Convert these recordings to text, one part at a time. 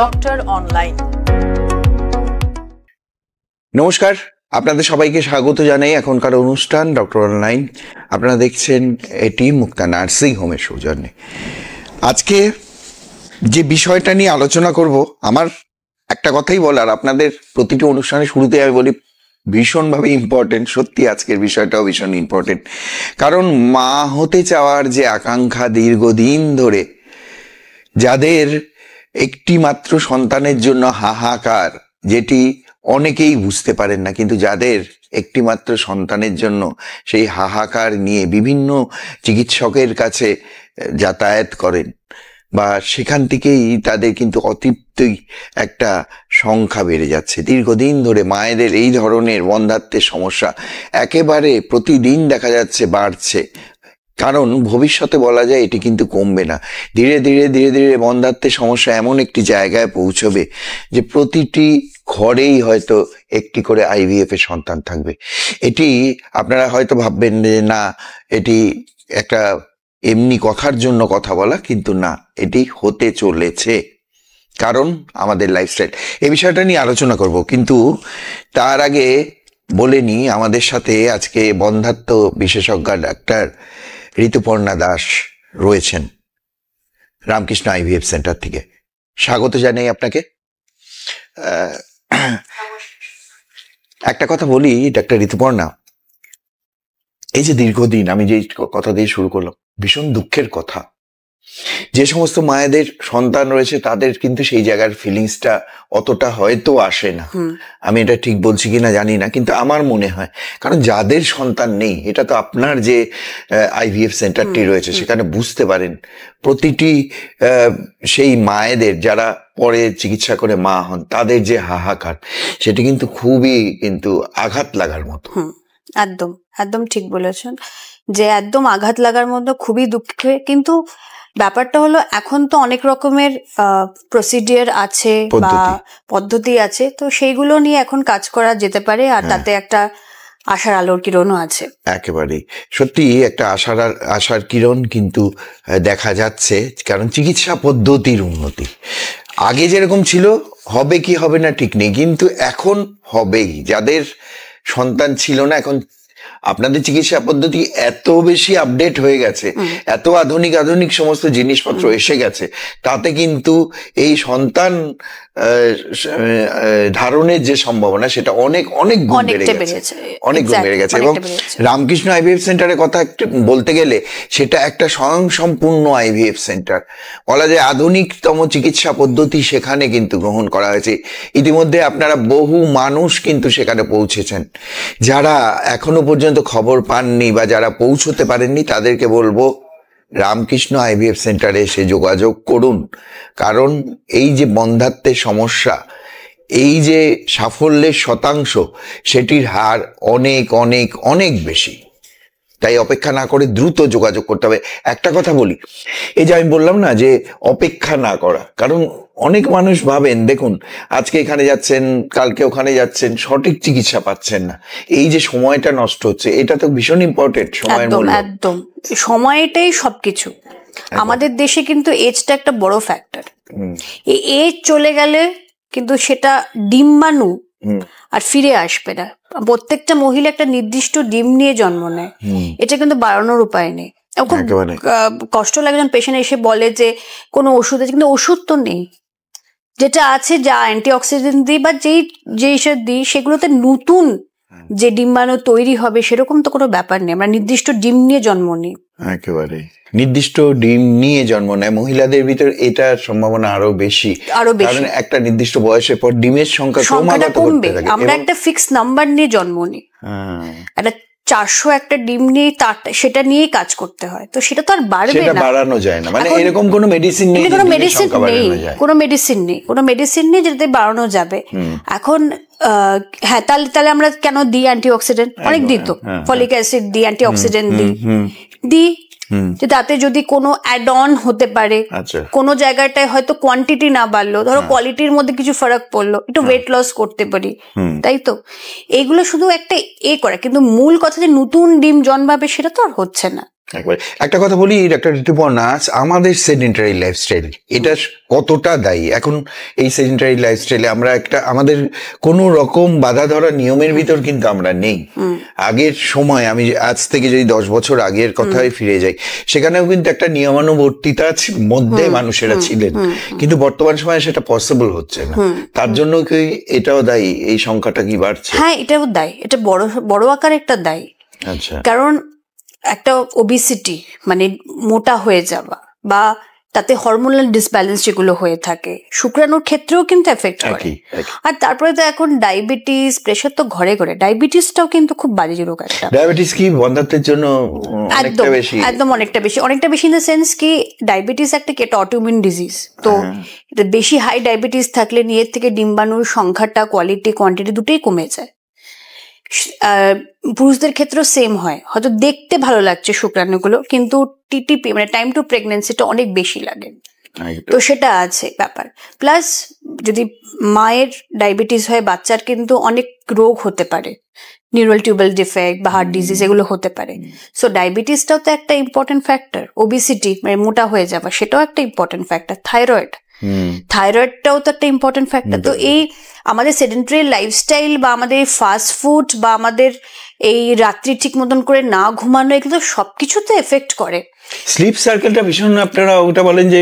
Doctor online. নমস্কার, আপনাদের সবাইকে স্বাগত জানাই এখনকার অনুষ্ঠান ডক্টর অনলাইন। আপনারা দেখছেন এটি মুক্তা নার্সিং হোমের সৌজন্যে। আজকে যে বিষয়টা নিয়ে আলোচনা করব, আমার একটা কথাই বলার, আপনাদের প্রতিটি অনুষ্ঠানের শুরুতে আমি বলি ভীষণভাবে ইম্পর্টেন্ট। সত্যি আজকের বিষয়টাও ভীষণ ইম্পর্টেন্ট, কারণ মা হতে চাওয়ার যে আকাঙ্ক্ষা দীর্ঘদিন ধরে, যাদের একটি মাত্র সন্তানের জন্য হাহাকার, যেটি অনেকেই বুঝতে পারেন না, কিন্তু যাদের একটি মাত্র সন্তানের জন্য সেই হাহাকার নিয়ে বিভিন্ন চিকিৎসকের কাছে যাতায়াত করেন, বা সেখান থেকেই তাদের কিন্তু অতৃপ্তই একটা সংখ্যা বেড়ে যাচ্ছে। দীর্ঘদিন ধরে মায়েদের এই ধরনের বন্ধ্যাত্বের সমস্যা একেবারে প্রতিদিন দেখা যাচ্ছে বাড়ছে, কারণ ভবিষ্যতে বলা যায় এটি কিন্তু কমবে না। ধীরে ধীরে ধীরে ধীরে বন্ধ্যাত্বের সমস্যা এমন একটি জায়গায় পৌঁছবে যে প্রতিটি ঘরেই হয়তো একটি করে আইভিএফ এর সন্তান থাকবে। এটি আপনারা হয়তো ভাববেন যে না, এটি একটা এমনি কথার জন্য কথা বলা, কিন্তু না, এটি হতে চলেছে, কারণ আমাদের লাইফস্টাইল। এই বিষয়টা নিয়ে আলোচনা করব, কিন্তু তার আগে বলে নি, আমাদের সাথে আজকে বন্ধ্যাত্ব বিশেষজ্ঞ ডাক্তার ঋতুপর্ণা দাস রয়েছেন রামকৃষ্ণ আইভিএফ সেন্টার থেকে। স্বাগত জানাই আপনাকে। একটা কথা বলি ডাক্তার ঋতুপর্ণা, এই যে দীর্ঘদিন, আমি যে কথা দিয়ে শুরু করলাম, ভীষণ দুঃখের কথা, যে সমস্ত মায়েদের সন্তান রয়েছে তাদের কিন্তু সেই জায়গার ফিলিংসটা অতটা হয়তো আসে না। আমি এটা ঠিক বলছি কিনা জানি না, কিন্তু আমার মনে হয়, কারণ যাদের সন্তান নেই, এটা তো আপনার যে আইভিএফ সেন্টারটি রয়েছে সেখানে বুঝতে পারেন প্রতিটি সেই মায়েদের যারা পরে চিকিৎসা করে মা হন, তাদের যে হাহাকার, সেটা কিন্তু খুবই কিন্তু আঘাত লাগার মতো। একদম একদম ঠিক বলেছেন, যে একদম আঘাত লাগার মতো, খুবই দুঃখে। কিন্তু ব্যাপারটা হলো, এখন তো অনেক রকমের প্রসিডিওর আছে বা পদ্ধতি আছে, তো সেইগুলো নিয়ে এখন কাজ করা যেতে পারে, আর তাতে একটা আশার আলোর কিরণও আছে। একেবারেই সত্যি একটা আশার কিরণ কিন্তু দেখা যাচ্ছে, কারণ চিকিৎসা পদ্ধতির উন্নতি। আগে যেরকম ছিল, হবে কি হবে না ঠিক নেই, কিন্তু এখন হবেই। যাদের সন্তান ছিল না, এখন আপনাদের চিকিৎসা পদ্ধতি এত বেশি আপডেট হয়ে গেছে, এত আধুনিক আধুনিক সমস্ত জিনিসপত্র এসে গেছে, তাতে কিন্তু এই সন্তান ধারণের যে সম্ভাবনা, সেটা অনেক অনেক গুণ বেড়ে গেছে, অনেক গুণ বেড়ে গেছে। এবং রামকৃষ্ণ আইভিএফ সেন্টারের কথা বলতে গেলে, সেটা একটা স্বয়ংসম্পূর্ণ আইভিএফ সেন্টার বলা যায়। আধুনিকতম চিকিৎসা পদ্ধতি সেখানে কিন্তু গ্রহণ করা হয়েছে। ইতিমধ্যে আপনারা বহু মানুষ কিন্তু সেখানে পৌঁছেছেন। যারা এখনো পর্যন্ত খবর পাননি বা যারা পৌঁছতে পারেননি, তাদেরকে বলবো রামকৃষ্ণ আইভিএফ সেন্টারে এসে যোগাযোগ করুন, কারণ এই যে বন্ধ্যাত্বের সমস্যা, এই যে সাফল্যের শতাংশ, সেটির হার অনেক অনেক অনেক বেশি। তাই অপেক্ষা না করে দ্রুত যোগাযোগ করতে হবে। একটা কথা বলি, এই যে আমি বললাম না যে অপেক্ষা না করা, কারণ অনেক মানুষ ভাবেন, দেখুন আজকে এখানে যাচ্ছেন, কালকে ওখানে যাচ্ছেন, সঠিক চিকিৎসা পাচ্ছেন না, এই যে সময়টা নষ্ট হচ্ছে, এটা তো ভীষণ ইম্পর্টেন্ট। সময়ের মূল্য, একদম সময়টাই সবকিছু। আমাদের দেশে কিন্তু এজটা একটা বড় ফ্যাক্টর। এই এজ চলে গেলে কিন্তু সেটা ডিম্বাণু আর ফিরে আসবে না। প্রত্যেকটা মহিলা একটা নির্দিষ্ট ডিম নিয়ে জন্ম নেয়, এটা কিন্তু বাড়ানোর উপায় নেই। খুব কষ্ট লাগে যখন পেশেন্ট এসে বলে যে কোনো ওষুধ আছে, কিন্তু ওষুধ তো নেই। যেটা আছে, যা অ্যান্টিঅক্সিডেন্ট দিই বা যেই সব দিই, সেগুলোতে নতুন যে ডিম্বাণু তৈরি হবে সেরকম তো কোনো ব্যাপার নেই। আমরা নির্দিষ্ট ডিম নিয়ে জন্ম নিই, একেবারে নির্দিষ্ট ডিম নিয়ে জন্ম নেয়। মহিলাদের ভিতর এটার সম্ভাবনা আরো বেশি, কারণ একটা নির্দিষ্ট বয়সের পর ডিমের সংখ্যা কমবে। আমরা একটা ফিক্স নাম্বার নিয়ে জন্ম নিই, একটা 400 একটা ডিম নিয়ে সেটা নিয়েই কাজ করতে হয়, তো সেটা তো আর বাড়বে না, বাড়ানো যায় না। মানে এরকম কোনো মেডিসিন নেই, কোনো মেডিসিন নেই যেটাতে বাড়ানো যাবে। এখন হ্যাঁ, তাহলে আমরা কেন দিই অ্যান্টিঅক্সিডেন্ট? অনেক দিই তো, ফলিক অ্যাসিড দিই, অ্যান্টিঅক্সিডেন্ট দিই যে তাতে যদি কোনো অ্যাড অন হতে পারে, কোনো জায়গাটায় হয়তো কোয়ান্টিটি না বাড়লো, ধরো কোয়ালিটির মধ্যে কিছু ফারাক পড়লো, একটু ওয়েট লস করতে পারি, তাই তো? এইগুলো শুধু একটা করে, কিন্তু মূল কথা যে নতুন ডিম জন্মাবে সেটা তো আর হচ্ছে না। একবারে একটা কথা বলি ডাক্তার ঋতুপর্ণা, আমাদের সেডেন্টারি লাইফস্টাইল এটা কতটা দায়ী? এখন এই সেডেন্টারি লাইফস্টাইলে আমরা আমাদের কোনো রকম বাধা ধরা নিয়মের ভিতর কিন্তু আমরা নেই। আগের সময় আমি আজ থেকে যদি 10 বছর আগের কথায় ফিরে যাই, সেখানেও কিন্তু একটা নিয়মানুবর্তিতার মধ্যে মানুষেরা ছিলেন, কিন্তু বর্তমান সময়ে সেটা পসিবল হচ্ছে না। তার জন্য কি এটাও দায়ী, এই সংখ্যাটা কি বাড়ছে? হ্যাঁ, এটাও দায়ী, এটা বড় আকার একটা দায়ী। আচ্ছা, কারণ একটা ওবিসিটি মানে মোটা হয়ে যাওয়া বা তাতে হরমোনাল ডিসব্যালেন্স যেগুলো হয়ে থাকে শুক্রাণুর ক্ষেত্রেও কিন্তু এফেক্ট করে। আর তারপরে তো এখন ডায়াবেটিস, প্রেশার তো ঘরে ঘরে। ডায়াবেটিসটাও কিন্তু খুব বাজে রোগ একটা। ডায়াবেটিস কি বন্ধ্যাত্বের জন্য অনেকটা বেশি? একদম অনেকটা বেশি ইন দ্য সেন্স কি ডায়াবেটিস একটা অটোইমিউন ডিজিজ। তো বেশি হাই ডায়াবেটিস থাকলে নিজের থেকে ডিম্বাণুর সংখ্যাটা, কোয়ালিটি, কোয়ান্টিটি দুটোই কমে যায়। পুরুষদের ক্ষেত্রেও সেম হয়, হয়তো দেখতে ভালো লাগছে শুক্রাণুগুলো, কিন্তু টিটিপি মানে টাইম টু প্রেগনেন্সিটা অনেক বেশি লাগে। তো সেটা আছে ব্যাপার। প্লাস যদি মায়ের ডায়াবেটিস হয়, বাচ্চার কিন্তু অনেক রোগ হতে পারে, নিউরাল টিউবাল ডিফেক্ট বা হার্ট ডিজিজ এগুলো হতে পারে। সো ডায়াবেটিসটাও তো একটা ইম্পর্টেন্ট ফ্যাক্টর। ওবিসিটি মানে মোটা হয়ে যাওয়া, সেটাও একটা ইম্পর্টেন্ট ফ্যাক্টর। থাইরয়েডটাও তো একটা ইম্পর্টেন্ট ফ্যাক্টর। তো এই আমাদের সেডেন্টারি লাইফস্টাইল বা আমাদের ফাস্ট ফুড বা আমাদের এই রাত্রি ঠিক মতন করে না ঘুমানো, এগুলো সবকিছুতে এফেক্ট করে। স্লিপ সার্কেলটা ভীষণ, আপনারা ওটা বলেন যে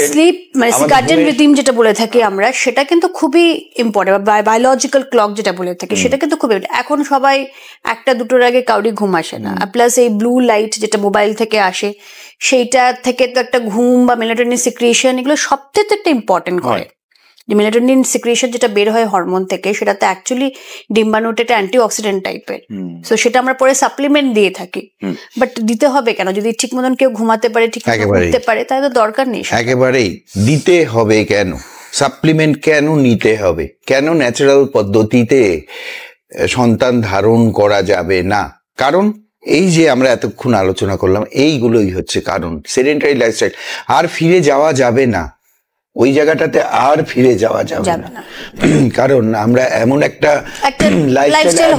স্লিপ মানে সার্কেডিয়ান রিদম যেটা বলে থাকি আমরা, সেটা কিন্তু খুবই ইম্পর্টেন্ট। বায়োলজিক্যাল ক্লক যেটা বলে থাকি, সেটা কিন্তু খুবই। এখন সবাই 1-2টোর আগে কাউরি ঘুম আসে না। প্লাস এই ব্লু লাইট যেটা মোবাইল থেকে আসে, সেইটা থেকে তো একটা ঘুম বা মেলাটোনিন সিক্রিয়েশন, এগুলো সবথেকে একটা ইম্পর্টেন্ট করে। যে মেলাটোনিন সিক্রিয়েশন যেটা বের হয় হরমোন থেকে, সেটাতে অ্যাকচুয়ালি ডিম্বাণুটা একটা অ্যান্টিঅক্সিডেন্ট টাইপের। সো সেটা আমরা পরে সাপ্লিমেন্ট দিয়ে থাকি। বাট দিতে হবে কেন? যদি ঠিক মতন কেউ ঘুমাতে পারে, ঠিক মতন ঘুরতে পারে, তাহলে তো দরকার নেই। একেবারেই দিতে হবে কেন? সাপ্লিমেন্ট কেন নিতে হবে? কেন ন্যাচারাল পদ্ধতিতে সন্তান ধারণ করা যাবে না? কারণ এই যে আমরা এতক্ষণ আলোচনা করলাম, এইগুলোই হচ্ছে কারণ। সেডেন্টারি লাইফস্টাইল আর ফিরে যাওয়া যাবে না, ওই জায়গাটাতে আর ফিরে যাওয়া যাবে না। কারণ আমরা এমন একটা লাইফস্টাইল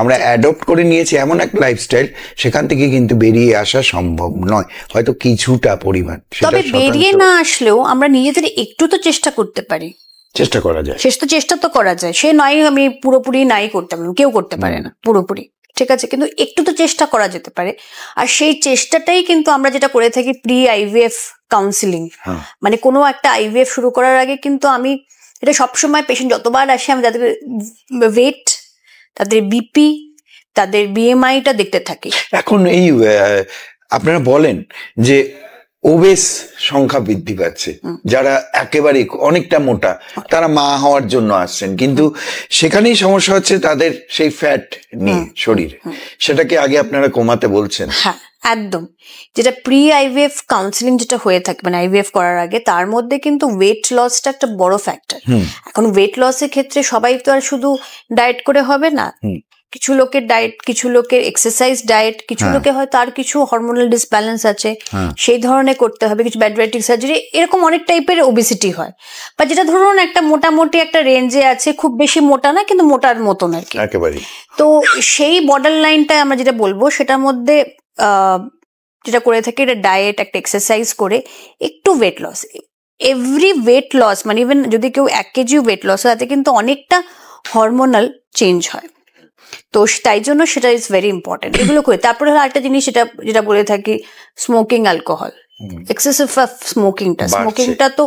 আমরা অ্যাডপ্ট করে নিয়েছি, এমন একটা লাইফস্টাইল, সেখান থেকে কিন্তু বেরিয়ে আসা সম্ভব নয়, হয়তো কিছুটা পরিমাণ। তবে বেরিয়ে না আসলেও আমরা নিজেদের একটু তো চেষ্টা করতে পারি। চেষ্টা করা যায়, চেষ্টা তো করা যায়। সে নয় আমি পুরোপুরি নাই করতে পারি, কেউ করতে পারে না পুরোপুরি, ঠিক আছে, কিন্তু একটু তো চেষ্টা করা যেতে পারে। আর সেই চেষ্টাটাই কিন্তু আমরা যেটা করে থাকি প্রি আইভিএফ কাউন্সিলিং। মানে কোনো একটা আইভিএফ শুরু করার আগে কিন্তু আমি এটা সবসময় পেশেন্ট যতবার আসে, আমি তাদের ওয়েট, তাদের বিপি, তাদের বিএমআইটা দেখতে থাকি। এখন এই আপনারা বলেন যে ওবেস সংখ্যা বৃদ্ধি পাচ্ছে, যারা একেবারে অনেকটা মোটা, তারা মা হওয়ার জন্য আসছেন, কিন্তু সেখানেই সমস্যা হচ্ছে তাদের সেই ফ্যাট নিয়ে শরীরে, সেটাকে আগে আপনারা কমাতে বলছেন। হ্যাঁ, একদম। যেটা প্রি আইভিএফ কাউন্সিলিং যেটা হয়ে থাকে মানে আইভিএফ করার আগে, তার মধ্যে কিন্তু ওয়েট লসটা একটা বড় ফ্যাক্টর। এখন ওয়েট লসের ক্ষেত্রে সবাই তো আর শুধু ডায়েট করে হবে না। কিছু লোকের ডায়েট, কিছু লোকের এক্সারসাইজ ডায়েট, কিছু লোকে হয়তো আর কিছু হরমোনাল ডিসব্যালেন্স আছে, সেই ধরনের করতে হবে, কিছু ব্যারিয়াট্রিক সার্জারি, এরকম অনেক টাইপের ওবেসিটি হয়। বা যেটা ধরুন একটা মোটামুটি একটা রেঞ্জে আছে, খুব বেশি মোটা না কিন্তু মোটার মতন আর কি। তো সেই বর্ডার লাইনটা আমরা যেটা বলবো, সেটার মধ্যে যেটা করে থাকি, এটা ডায়েট, একটা এক্সারসাইজ করে একটু weight loss. Every weight loss মানে ইভেন যদি কেউ 1 কেজি ওয়েট লস হয়, তাতে কিন্তু অনেকটা হরমোনাল চেঞ্জ হয়। তো তাই জন্য সেটা ইজ ভেরি ইম্পর্টেন্ট, এগুলো করে। তারপরে আরেকটা জিনিস যেটা বলে থাকি, স্মোকিং, অ্যালকোহল, এক্সেসিভ স্মোকিংটা তো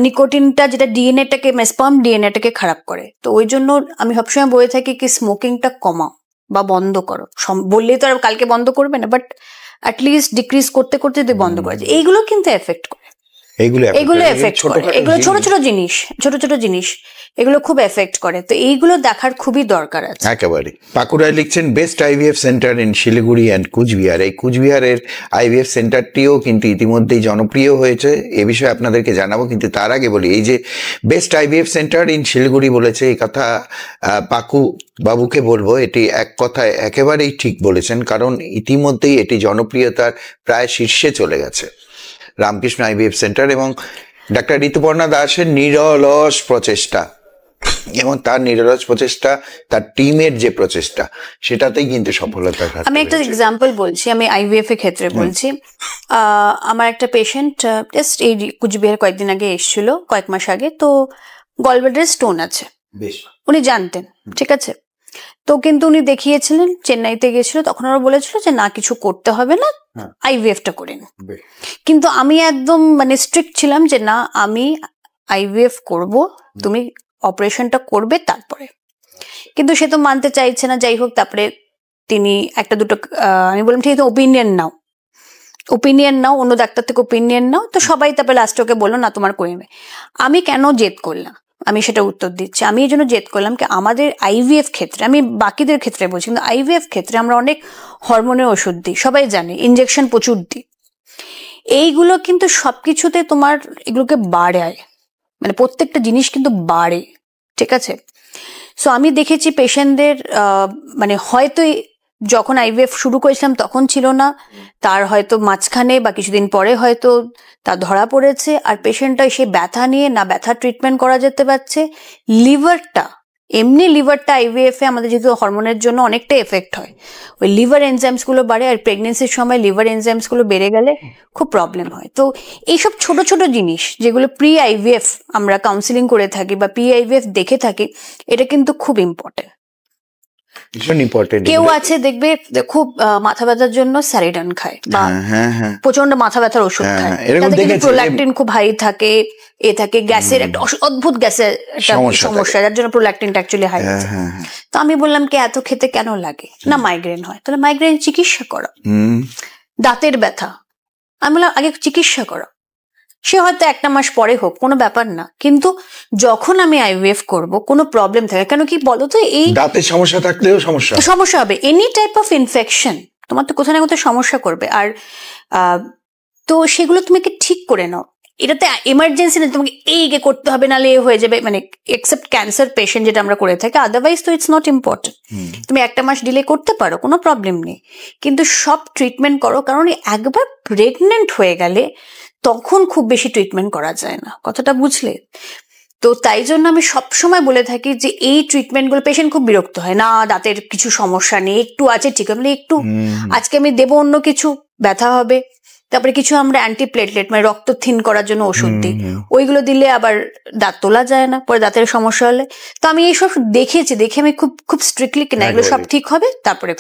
নিকোটিনটা যেটা ডিএনএটাকে, স্পার্ম ডিএনএটাকে খারাপ করে। তো ওই জন্য আমি সবসময় বলে থাকি কি স্মোকিংটা কমাও বা বন্ধ করো। বললেই তো আর কালকে বন্ধ করবে না, বাট অ্যাটলিস্ট ডিক্রিজ করতে করতে যদি বন্ধ করে যায়, এইগুলো কিন্তু এফেক্ট করে। এগুলো এফেক্ট করে, এগুলো ছোট ছোট জিনিস এগুলো খুব এফেক্ট করে। তো এইগুলো দেখার খুবই দরকার আছে। একেবারে। পাকুড়ায় লিখছেন best IVF centre in Siliguri and Coochbehar. এই কুচবিহারের আইভিএফ সেন্টারটিও কিন্তু ইতিমধ্যেই জনপ্রিয় হয়েছে, এ বিষয়ে আপনাদেরকে জানাবো। কিন্তু তার আগে বলি, এই যে best IVF centre in Siliguri বলেছে, এই কথা পাকু বাবুকে বলবো, এটি এক কথায় একেবারেই ঠিক বলেছেন, কারণ ইতিমধ্যেই এটি জনপ্রিয়তার প্রায় শীর্ষে চলে গেছে, রামকৃষ্ণ আইভিএফ সেন্টার। এবং ডাক্তার ঋতুপর্ণা দাসের নিরলস প্রচেষ্টা এবং তার নিরলস প্রচেষ্টা, তার টিমের যে প্রচেষ্টা, সেটাতেই কিন্তু সফলতা। আমি একটা এক্সাম্পল বলছি, আমি আইভিএফ এর ক্ষেত্রে বলছি। আমার একটা পেশেন্ট জাস্ট এই কুচবিহার কয়েকদিন আগে এসেছিল, কয়েক মাস আগে। তো গলব্লাডারে স্টোন আছে, উনি জানতেন, ঠিক আছে। তো কিন্তু উনি দেখিয়েছিলেন, চেন্নাইতে গেছিল, তখন ওরা বলেছিল যে না কিছু করতে হবে না, আইভিএফটা করে নিন। কিন্তু আমি একদম মানে স্ট্রিক্ট ছিলাম যে না, আমি আইভিএফ করব, তুমি অপারেশনটা করবে তারপরে। কিন্তু সে তো মানতে চাইছে না। যাই হোক, তারপরে তিনি একটা দুটো আমি বললাম ঠিক আছে ওপিনিয়ন নাও, অন্য ডাক্তার থেকে ওপিনিয়ন নাও। তো সবাই তারপরে লাস্টে ওকে বললো না তোমার করে নেবে। আমি কেন জেদ করলাম, আমি সেটা উত্তর দিচ্ছি। আমি এই জন্য জেদ করলাম কি আমাদের আইভিএফ ক্ষেত্রে, আমি বাকিদের ক্ষেত্রে বলছি, কিন্তু আইভিএফ ক্ষেত্রে আমরা অনেক হরমোনের ওষুধ দিই, সবাই জানে, ইনজেকশন প্রচুর দিই। এইগুলো কিন্তু সবকিছুতে তোমার এগুলোকে বাড়ায়, মানে প্রত্যেকটা জিনিস কিন্তু বাড়ে, ঠিক আছে। সো আমি দেখেছি পেশেন্টদের মানে হয়তো যখন আইভিএফ শুরু করেছিলাম তখন ছিল না, তার হয়তো মাঝখানে বা কিছুদিন পরে হয়তো তা ধরা পড়েছে, আর পেশেন্টটা সেই ব্যথা নিয়ে না ব্যথা ট্রিটমেন্ট করা যেতে পারছে। লিভারটা আইভিএফ এ আমাদের যেহেতু হরমোনের জন্য অনেকটা এফেক্ট হয়, ওই লিভার এনজাইমস গুলো বাড়ে, আর প্রেগনেন্সির সময় লিভার এনজাইমস গুলো বেড়ে গেলে খুব প্রবলেম হয়। তো এইসব ছোট ছোট জিনিস যেগুলো প্রি আইভিএফ আমরা কাউন্সিলিং করে থাকি বা প্রি আইভিএফ দেখে থাকি, এটা কিন্তু খুব ইম্পর্টেন্ট। কেউ আছে দেখবে খুব মাথা ব্যথার জন্য স্যারিডন খায় বা প্রচন্ড মাথা ব্যথার ওষুধ খায়, প্রোল্যাকটিন খুব হাই থাকে, গ্যাসের একটা অদ্ভুত গ্যাসের একটা সমস্যা, যার জন্য প্রোল্যাকটিনটা অ্যাকচুয়ালি হাই আছে। তো আমি বললাম কি এত খেতে কেন লাগে, না মাইগ্রেন হয়, তাহলে মাইগ্রেন চিকিৎসা করো। দাঁতের ব্যথা, আমি বললাম আগে চিকিৎসা করো, সে হয়তো একটা মাস পরে হোক, কোনো ব্যাপার না। কিন্তু যখন আমি আইভিএফ করব কোনো প্রবলেম থাকে, কেন কি বলতো, এই দাঁতের সমস্যা থাকলেও সমস্যা হবে, এনি টাইপ অফ ইনফেকশন তোমার তো কোথাও না কোথাও সমস্যা করবে। আর তো সেগুলো তোমাকে ঠিক করে নাও, এটাতে এমার্জেন্সি না তোমাকে এই করতে হবে, নাহলে হয়ে যাবে, মানে এক্সেপ্ট ক্যান্সার পেশেন্ট যেটা আমরা করে থাকি, আদারওয়াইজ তো ইটস নট ইম্পর্টেন্ট। তুমি একটা মাস ডিলে করতে পারো, কোনো প্রবলেম নেই, কিন্তু সব ট্রিটমেন্ট করো, কারণ একবার প্রেগনেন্ট হয়ে গেলে তখন খুব বেশি ট্রিটমেন্ট করা যায় না, কথাটা বুঝলে? তো তাই জন্য আমি সবসময় বলে থাকি যে এই ট্রিটমেন্টগুলো, পেশেন্ট খুব বিরক্ত হয়, না দাঁতের কিছু সমস্যা নেই, একটু আছে ঠিক আছে, একটু আজকে আমি দেবো অন্য কিছু, ব্যথা হবে, তারপরে কিছু আমরা অ্যান্টিপ্লেটলেট মানে রক্ত থিন করার জন্য ওষুধ দিই, ওইগুলো দিলে আবার দাঁত তোলা যায় না, পরে দাঁতের সমস্যা হলে। তো আমি এইসব দেখেছি, দেখে আমি খুব স্ট্রিক্টলি কিনা এগুলো সব ঠিক হবে, তারপরে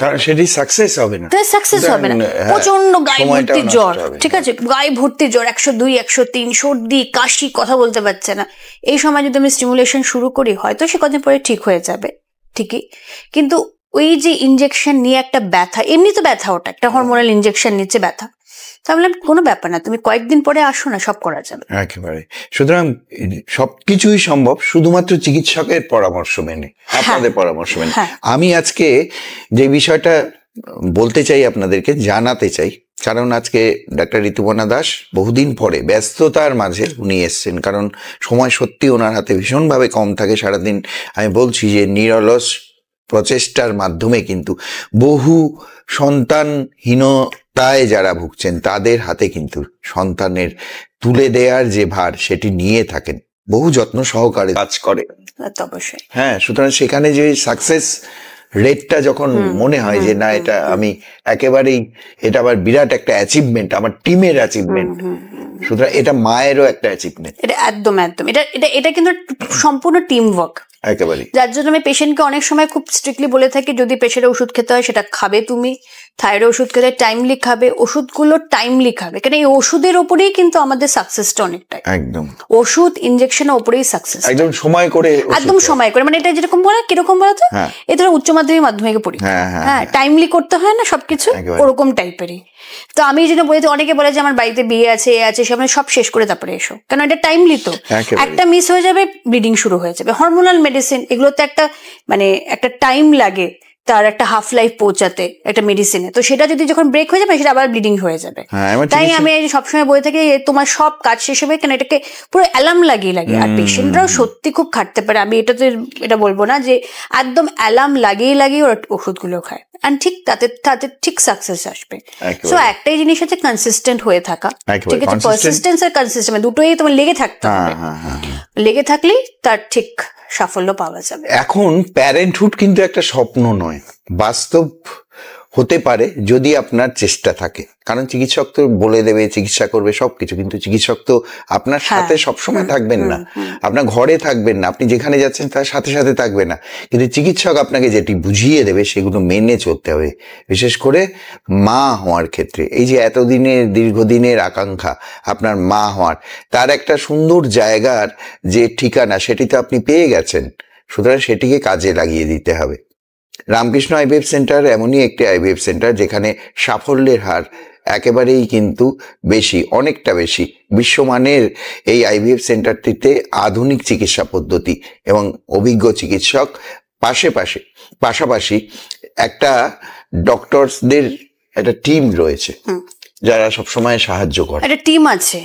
সাকসেস হবে না, প্রচন্ড গায়ে ভর্তি জ্বর, ঠিক আছে, গায়ে ভর্তি জ্বর, 102 103, সর্দি কাশি, কথা বলতে পারছে না, এই সময় যদি আমি স্টিমুলেশন শুরু করি হয়তো সে কদিন পরে ঠিক হয়ে যাবে, ঠিকই। কিন্তু ওই যে ইনজেকশন নিয়ে একটা ব্যথা, এমনি তো ব্যথা, ওটা একটা হরমোনাল ইনজেকশন নিচ্ছে ব্যথা, তাহলে কোনো ব্যাপার না, তুমি কয়েকদিন পরে আসো না, সব করা যাবে একেবারে। সুতরাং সবকিছুই সম্ভব শুধুমাত্র চিকিৎসকের পরামর্শ মেনে, আপনাদের পরামর্শ মেনে। আমি আজকে যে বিষয়টা বলতে চাই, আপনাদেরকে জানাতে চাই, কারণ আজকে ডাক্তার ঋতুপর্ণা দাস বহুদিন পরে ব্যস্ততার মাঝে উনি এসছেন, কারণ সময় সত্যি ওনার হাতে ভীষণভাবে কম থাকে সারাদিন। আমি বলছি যে নিরলস প্রচেষ্টার মাধ্যমে কিন্তু বহু সন্তানহীনতায় যারা ভুগছেন তাদের হাতে কিন্তু সন্তানের তুলে দেওয়ার যে ভার সেটি নিয়ে থাকেন, বহু যত্ন সহকারে কাজ করে। অবশ্যই, হ্যাঁ। সুতরাং সেখানে যে সাকসেস রেটটা যখন মনে হয় যে না এটা আমি একেবারেই, এটা আবার বিরাট একটা অ্যাচিভমেন্ট, আমার টিমের অ্যাচিভমেন্ট, সুতরাং এটা মায়েরও একটা অ্যাচিভমেন্ট, এটা একদম এটা কিন্তু সম্পূর্ণ টিম ওয়ার্ক একেবারে। যার জন্য আমি পেশেন্টকে অনেক সময় খুব স্ট্রিক্টলি বলে থাকি, যদি প্রেশারের ওষুধ খেতে হয় সেটা খাবে, তুমি থাইরয়েড ওষুধ খেতে টাইমলি খাবে, ওষুধগুলো টাইমলি খাবে, কারণ এই ওষুধের ওপরেই কিন্তু আমাদের সাকসেসটা অনেকটাই, একদম ওষুধ ইনজেকশনের ওপরেই সাকসেস, একদম সময় করে, মানে এটা যেরকম বলে, কিরকম বলতো, এই ধরো উচ্চ মাধ্যমিকে পড়ি, হ্যাঁ টাইমলি করতে হয় না সবকিছু, ওরকম টাইপেরই। তো আমি যেটা বলি, অনেকে বলে যে আমার বাড়িতে বিয়ে আছে, এ আছে, সে সব শেষ করে তারপরে এসো, কারণ এটা টাইমলি, তো একটা মিস হয়ে যাবে, ব্লিডিং শুরু হয়ে যাবে। হরমোনাল মেডিসিন এগুলোতে একটা টাইম লাগে, তার একটা হাফ লাইফ পৌঁছাতে একটা মেডিসিনে, তো সেটা যদি যখন ব্রেক হয়ে যাবে সেটা আবার ব্লিডিং হয়ে যাবে। তাই আমি সবসময় বলে থাকি তোমার সব কাজ শেষ হবে, কেন এটাকে পুরো অ্যালার্ম লাগিয়ে লাগিয়ে, আর পেশেন্টরাও সত্যি খুব খাটতে পারে, আমি এটা বলবো না যে একদম অ্যালার্ম লাগিয়ে লাগিয়ে ওরা ওষুধগুলো খায়, অ্যান্ড ঠিক তাদের ঠিক সাকসেস আসবে। একেবারে। সো একটাই জিনিস হচ্ছে কনসিস্টেন্ট হয়ে থাকা, একেবারে, ঠিক আছে? consistent। পারসিস্টেন্স আর কনসিস্টেন্ট দুটোই তোমার লেগে থাকতে হবে। লেগে থাকলেই তার ঠিক সাফল্য পাওয়া যাবে। এখন প্যারেন্টহুড কিন্তু একটা স্বপ্ন নয়, বাস্তব হতে পারে যদি আপনার চেষ্টা থাকে। কারণ চিকিৎসক তো বলে দেবে, চিকিৎসা করবে সবকিছু, কিন্তু চিকিৎসক তো আপনার সাথে সবসময় থাকবেন না, আপনার ঘরে থাকবেন না, আপনি যেখানে যাচ্ছেন তার সাথে সাথে থাকবে না, কিন্তু চিকিৎসক আপনাকে যেটি বুঝিয়ে দেবে সেগুলো মেনে চলতে হবে। বিশেষ করে মা হওয়ার ক্ষেত্রে, এই যে এতদিনের দীর্ঘদিনের আকাঙ্ক্ষা আপনার মা হওয়ার, তার একটা সুন্দর জায়গার যে ঠিকানা সেটি তো আপনি পেয়ে গেছেন, সুতরাং সেটিকে কাজে লাগিয়ে দিতে হবে। রামকৃষ্ণ আইভিএফ সেন্টার এমনই একটি আইভিএফ সেন্টার যেখানে সাফল্যের হার একেবারেই কিন্তু বেশি, অনেকটা বেশি। বিশ্বমানের এই আইভিএফ সেন্টারটিতে আধুনিক চিকিৎসা পদ্ধতি এবং অভিজ্ঞ চিকিৎসক, পাশাপাশি একটা ডক্টরসদের একটা টিম রয়েছে যারা সবসময় সাহায্য করে। একটা টিম আছে,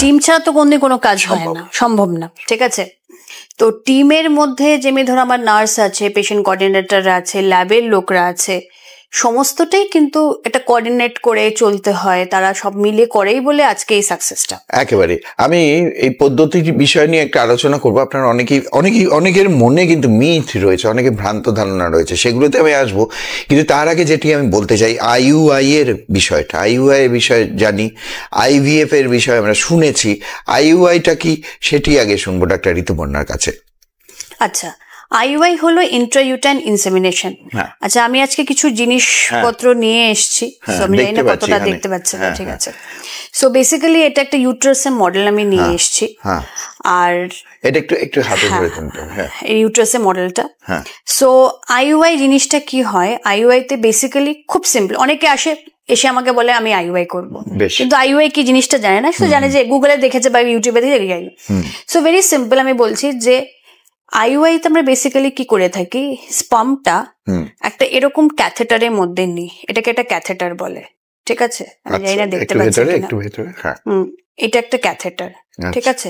টিম ছাড়া তো কোনো কাজ হয় না, সম্ভব না, ঠিক আছে? তো টিমের মধ্যে যেমনি ধরো আমার নার্স আছে, পেশেন্ট কোঅর্ডিনেটর আছে, ল্যাবের লোকরা আছে, সমস্তটাই কিন্তু এটা কোঅর্ডিনেট করে চলতে হয়, তারা সব মিলে করেই বলে আজকে এই সাকসেসটা। একেবারে। আমি এই পদ্ধতির বিষয় নিয়ে একটা আলোচনা করবো। আপনার অনেকের মনে কিন্তু মিথ রয়েছে, অনেকে ভ্রান্ত ধারণা রয়েছে, সেগুলোতে আমি আসবো। কিন্তু তার আগে যেটি আমি বলতে চাই, আইইউআই এর বিষয়টা, আইইউআই এর বিষয়ে জানি, আইভিএফ এর বিষয়ে আমরা শুনেছি, আইইউআইটা কি সেটি আগে শুনবো ডাক্তার ঋতুপর্ণার কাছে। আচ্ছা, আইইউআই হলো ইন্ট্রাইউটাইন ইনসেমিনেশন। আচ্ছা, আমি আজকে কিছু জিনিসপত্র নিয়ে এসেছি, আমি জানি না কতটা দেখতে পাচ্ছেন, ঠিক আছে? সো বেসিক্যালি এটা একটা ইউট্রাসের মডেল আমি নিয়ে এসেছি, আর এটা একটু হাতে ধরে এই ইউট্রাসের মডেলটা। সো আইইউআই জিনিসটা কি হয়, আইইউআই তে বেসিক্যালি খুব সিম্পল। অনেকে এসে আমাকে বলে আমি আইইউআই করবো, কিন্তু আইইউআই কি জিনিসটা জানে না, শুধু জানে যে গুগলে দেখেছে বা ইউটিউবে দেখে গেল। সো ভেরি সিম্পল, আমি বলছি যে আইইউআই তে আমরা বেসিক্যালি কি করে থাকি, স্পামটা একটা এরকম ক্যাথেটারের মধ্যে নিই, এটাকে একটা ক্যাথেটার বলে, ঠিক আছে? আমি জানি না দেখতে পাচ্ছেন কিনা। এটা একটা ক্যাথেটার, ঠিক আছে?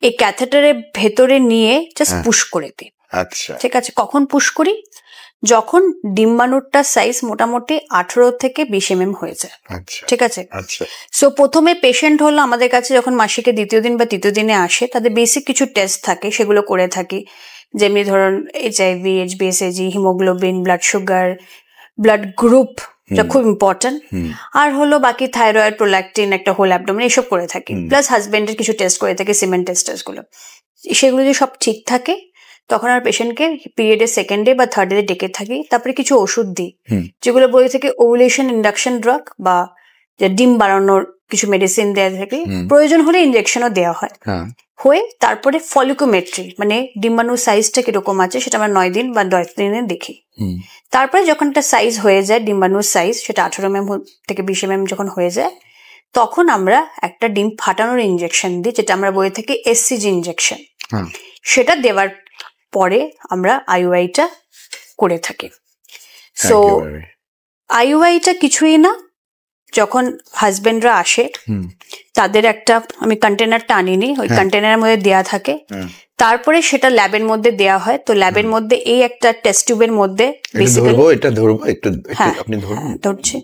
এই ক্যাথেটারের ভেতরে নিয়ে জাস্ট পুশ করে দিই, ঠিক আছে? কখন পুশ করি? যখন ডিম্বাণুটার সাইজ মোটামুটি 18 থেকে 20 mm হয়ে যায়, ঠিক আছে? সো প্রথমে পেশেন্ট হলো আমাদের কাছে যখন মাসিকের দ্বিতীয় দিন বা তৃতীয় দিনে আসে, তাদের বেসিক কিছু টেস্ট থাকে, সেগুলো করে থাকি। যেমনি ধরুন এইচআইভি, এইচবিএসএজি, haemoglobin, blood sugar, blood group, এটা খুব ইম্পর্টেন্ট। আর হলো বাকি থাইরয়েড, প্রোল্যাকটিন, একটা হোল অ্যাবডোমেন, এইসব করে থাকি। প্লাস হাজবেন্ডের কিছু টেস্ট করে থাকি, সিমেন্ট টেস্টগুলো। সেগুলো যদি সব ঠিক থাকে তখন আর পেশেন্টকে পিরিয়ডের সেকেন্ড ডে বা থার্ড ডে ডেকে থাকি। তারপরে কিছু ওষুধ দিই, যেগুলো বই থেকে ওভুলেশন ইন্ডাকশন ড্রাগ বা ডিম বাড়ানোর কিছু মেডিসিন দেওয়া থাকে, প্রয়োজন হলে ইনজেকশনও দেওয়া হয়। হয়ে তারপরে ফলিকোমেট্রি, মানে ডিম্বাণুর সাইজটা কিরকম আছে সেটা আমরা 9 দিন বা 10 দিনে দেখি। তারপরে যখন একটা সাইজ হয়ে যায়, ডিম্বাণুর সাইজ সেটা 18 mm থেকে 20 mm যখন হয়ে যায়, তখন আমরা একটা ডিম ফাটানোর ইনজেকশন দিই, যেটা আমরা বই থেকে এসসিজি ইনজেকশন। সেটা দেওয়ার পরে আমরা আইইউআইটা করে থাকি। সো আইইউআইটা কিছুই না, যখন হাজবেন্ডরা আসে তাদের একটা, আমি কন্টেনারটা আনিনি, ওই কন্টেনারের মধ্যে দেয়া থাকে, তারপরে সেটা ল্যাবের মধ্যে দেয়া হয়। তো ল্যাবের মধ্যে এই একটা টেস্ট টিউবের মধ্যে ধরছি,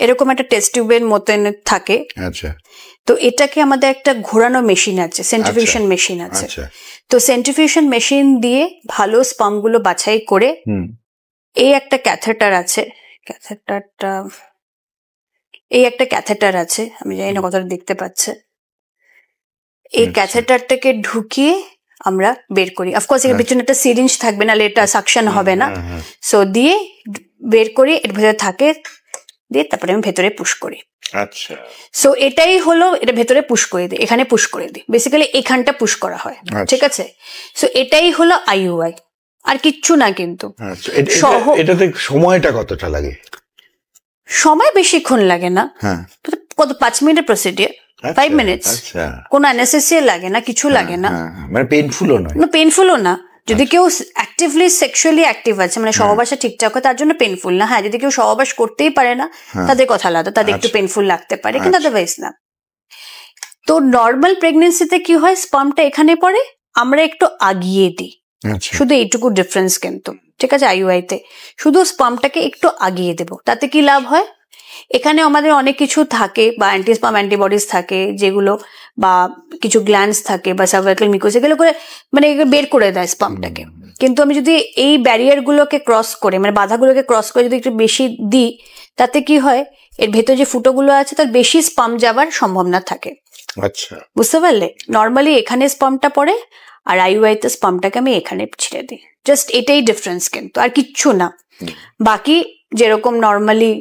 এরকম একটা টেস্ট টিউবের মতন থাকে। তো এটাকে আমাদের একটা ঘোরানো মেশিন আছে, সেন্ট্রিফিউশন মেশিন আছে। তো সেন্ট্রিফিউশন মেশিন দিয়ে ভালো স্পাম গুলো বাছাই করে এই একটা ক্যাথেটার আছে, আমি জানি না কতটা দেখতে পাচ্ছে, এই ক্যাথেটারটাকে ঢুকিয়ে আমরা বের করি। অফকোর্স এর পিছনে একটা সিরিঞ্জ থাকবে, না এটা সাকশন হবে না। সো দিয়ে বের করি, এর ভেতরে থাকে, দিয়ে তারপরে আমি ভেতরে পুশ করি। সো এটাই হলো, এটা ভেতরে পুশ করে দিই, এখানে পুশ করে দিই, বেসিক্যালি এখানটা পুশ করা হয়, ঠিক আছে? সো এটাই হলো আইইউআই, আর কিচ্ছু না। কিন্তু এটাতে সময়টা কতটা লাগে? সময় বেশিক্ষণ লাগে না, কত 5 মিনিটের প্রসিডিওর, 5 মিনিটস। কোনো অ্যানেস্থেসিয়া লাগে না, কিছু লাগে না, মানে পেইনফুলও নয়, পেইনফুলও না। যদি কেউ অ্যাক্টিভলি সেক্সুয়ালি অ্যাক্টিভ আছে, মানে সহবাসে ঠিকঠাক হয়, তার জন্য পেইনফুল না। হ্যাঁ, যদি কেউ সহবাস করতেই পারে না, তাদের কথা আলাদা, তাদের একটু পেইনফুল লাগতে পারে, কিন্তু আদারওয়াইজ না। তো নর্মাল প্রেগনেন্সিতে কি হয়, স্পামটা এখানে পড়ে, আমরা একটু আগিয়ে দিই, শুধু এইটুকু ডিফারেন্স কিন্তু, ঠিক আছে, আইইউআই তে শুধু স্পামটাকে একটু আগিয়ে দেবো, তাতে কি লাভ হয়, এখানে আমাদের অনেক কিছু থাকে বা অ্যান্টিস্পাম অ্যান্টিবডিজ থাকে যেগুলো, বা কিছু গ্ল্যান্ডস থাকে বা সার্ভাইকাল মিউকাস, এগুলো করে মানে বের করে দেয় স্পামটাকে। কিন্তু আমি যদি এই ব্যারিয়ার গুলোকে ক্রস করে, মানে বাধাগুলোকে ক্রস করে যদি একটু বেশি দিই, তাতে কি হয়, এর ভেতর যে ফুটোগুলো আছে তার বেশি স্পাম যাবার সম্ভাবনা থাকে। আচ্ছা, বুঝতে পারলে? নর্মালি এখানে স্পামটা পড়ে, আর আইইউআই তে স্পামটাকে আমি এখানে ছিঁড়ে দিই, জাস্ট এটাই ডিফারেন্স, কিন্তু আর কিচ্ছু না। বাকি যেরকম নর্মালি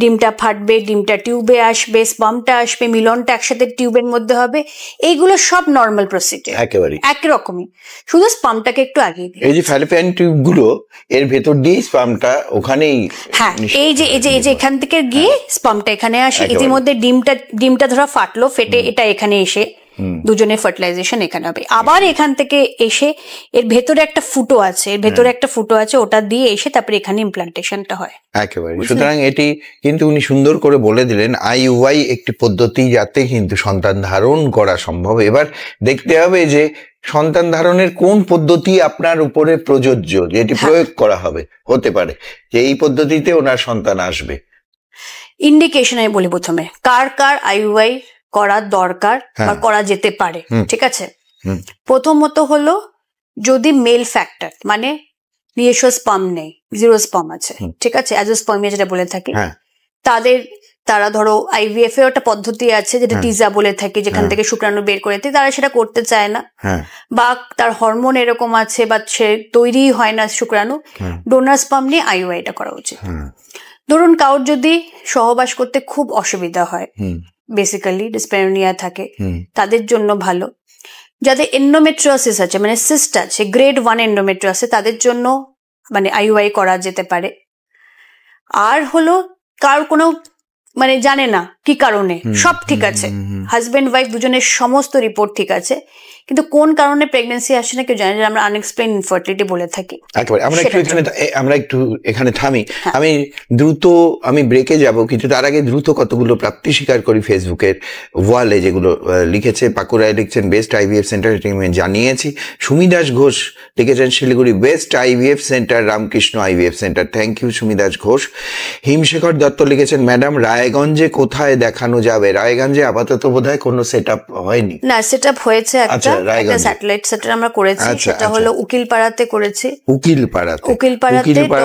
ডিমটা ফাটবে, ডিমটা টিউবে আসবে, স্পামটা আসবে, মিলনটা একসাথে টিউবের মধ্যে হবে, এইগুলো সব নর্মাল প্রসিডিউর, একেবারে একই রকমই, শুধু স্পামটাকে একটু আগিয়ে দিই। এই যে ফ্যালোপিয়ান টিউব গুলো এর ভেতর দিয়ে স্পামটা ওখানেই, হ্যাঁ, এই যে এখান থেকে গিয়ে স্পামটা এখানে আসে, ইতিমধ্যে ডিমটা ধরা ফাটলো, ফেটে এটা এখানে এসে দুজনের ফার্টিলাইজেশন এখানে হবে, আবার এখান থেকে এসে এর ভেতরে একটা ফুটো আছে, ওটা দিয়ে এসে তারপরে এখানে ইমপ্লান্টেশনটা হয়। একেবারে। সুতরাং এটি কিন্তু উনি সুন্দর করে বলে দিলেন, আইইউআই একটি পদ্ধতি যাতে কিন্তু সন্তান ধারণ করা সম্ভব। এবার দেখতে হবে যে সন্তান ধারণের কোন পদ্ধতি আপনার উপরে প্রযোজ্য, যেটি প্রয়োগ করা হবে, হতে পারে যে এই পদ্ধতিতে ওনার সন্তান আসবে। ইন্ডিকেশন আমি বলি প্রথমে, কার কার আইইউআই করা দরকার বা করা যেতে পারে, ঠিক আছে। প্রথমত হলো যদি মেল ফ্যাক্টর, মানে নিজস্ব স্পাম নেই, জিরো স্পাম আছে, ঠিক আছে, অ্যাজোস্পার্মিয়া যেটা বলে থাকি, তারা ধরো আইভিএফ এর একটা পদ্ধতি আছে যেটা টিজা বলে থাকি, যেখান থেকে শুক্রাণু বের করে তারা সেটা করতে চায় না, বা তার হরমোন এরকম আছে বা সে তৈরি হয় না শুক্রাণু, ডোনার স্পাম নিয়ে আইইউআইটা করা উচিত। ধরুন কারোর যদি সহবাস করতে খুব অসুবিধা হয়, বেসিক্যালি ডিসপ্যারোনিয়া থাকে, তাদের জন্য ভালো। যাদের এন্ডোমেট্রিওসিস আছে, মানে সিস্ট আছে, গ্রেড 1 এন্ডোমেট্রিওসিস, তাদের জন্য মানে আইইউআই করা যেতে পারে। আর হলো কার কোনো মানে জানে না কি কারণে, সব ঠিক আছে, হাজবেন্ড ওয়াইফ দুজনের সমস্ত রিপোর্ট ঠিক আছে, কিন্তু কোন কারণে প্রেগন্যান্সি আসে না কেউ জানে, যেটা আমরা আনএক্সপ্লেইনড ইনফার্টিলিটি বলে থাকি। একেবারে। আমরা একটু এখানে থামি, আমি ব্রেকে যাব, কিন্তু তার আগে দ্রুত কতগুলো প্রাপ্তি স্বীকার করি ফেসবুকের ওয়ালে, যেগুলো লিখেছে পাকুড়ায়, লিখছেন বেস্ট আইভিএফ সেন্টার, জানিয়েছি। সুমিদাস ঘোষ লিখেছেন Siliguri best IVF centre, Ramakrishna IVF centre, thank you Sumidas Ghosh. Himshekhar Dutta লিখেছেন ম্যাডাম রায়গঞ্জে কোথায় দেখানো যাবে? রায়গঞ্জে আপাতত বোধহয় কোনো সেট আপ হয়নি। না, সেট আপ হয়েছে, একটা স্যাটেলাইট সেন্টার আমরা করেছি, সেটা হলো উকিলপাড়াতে করেছি। উকিলপাড়াতে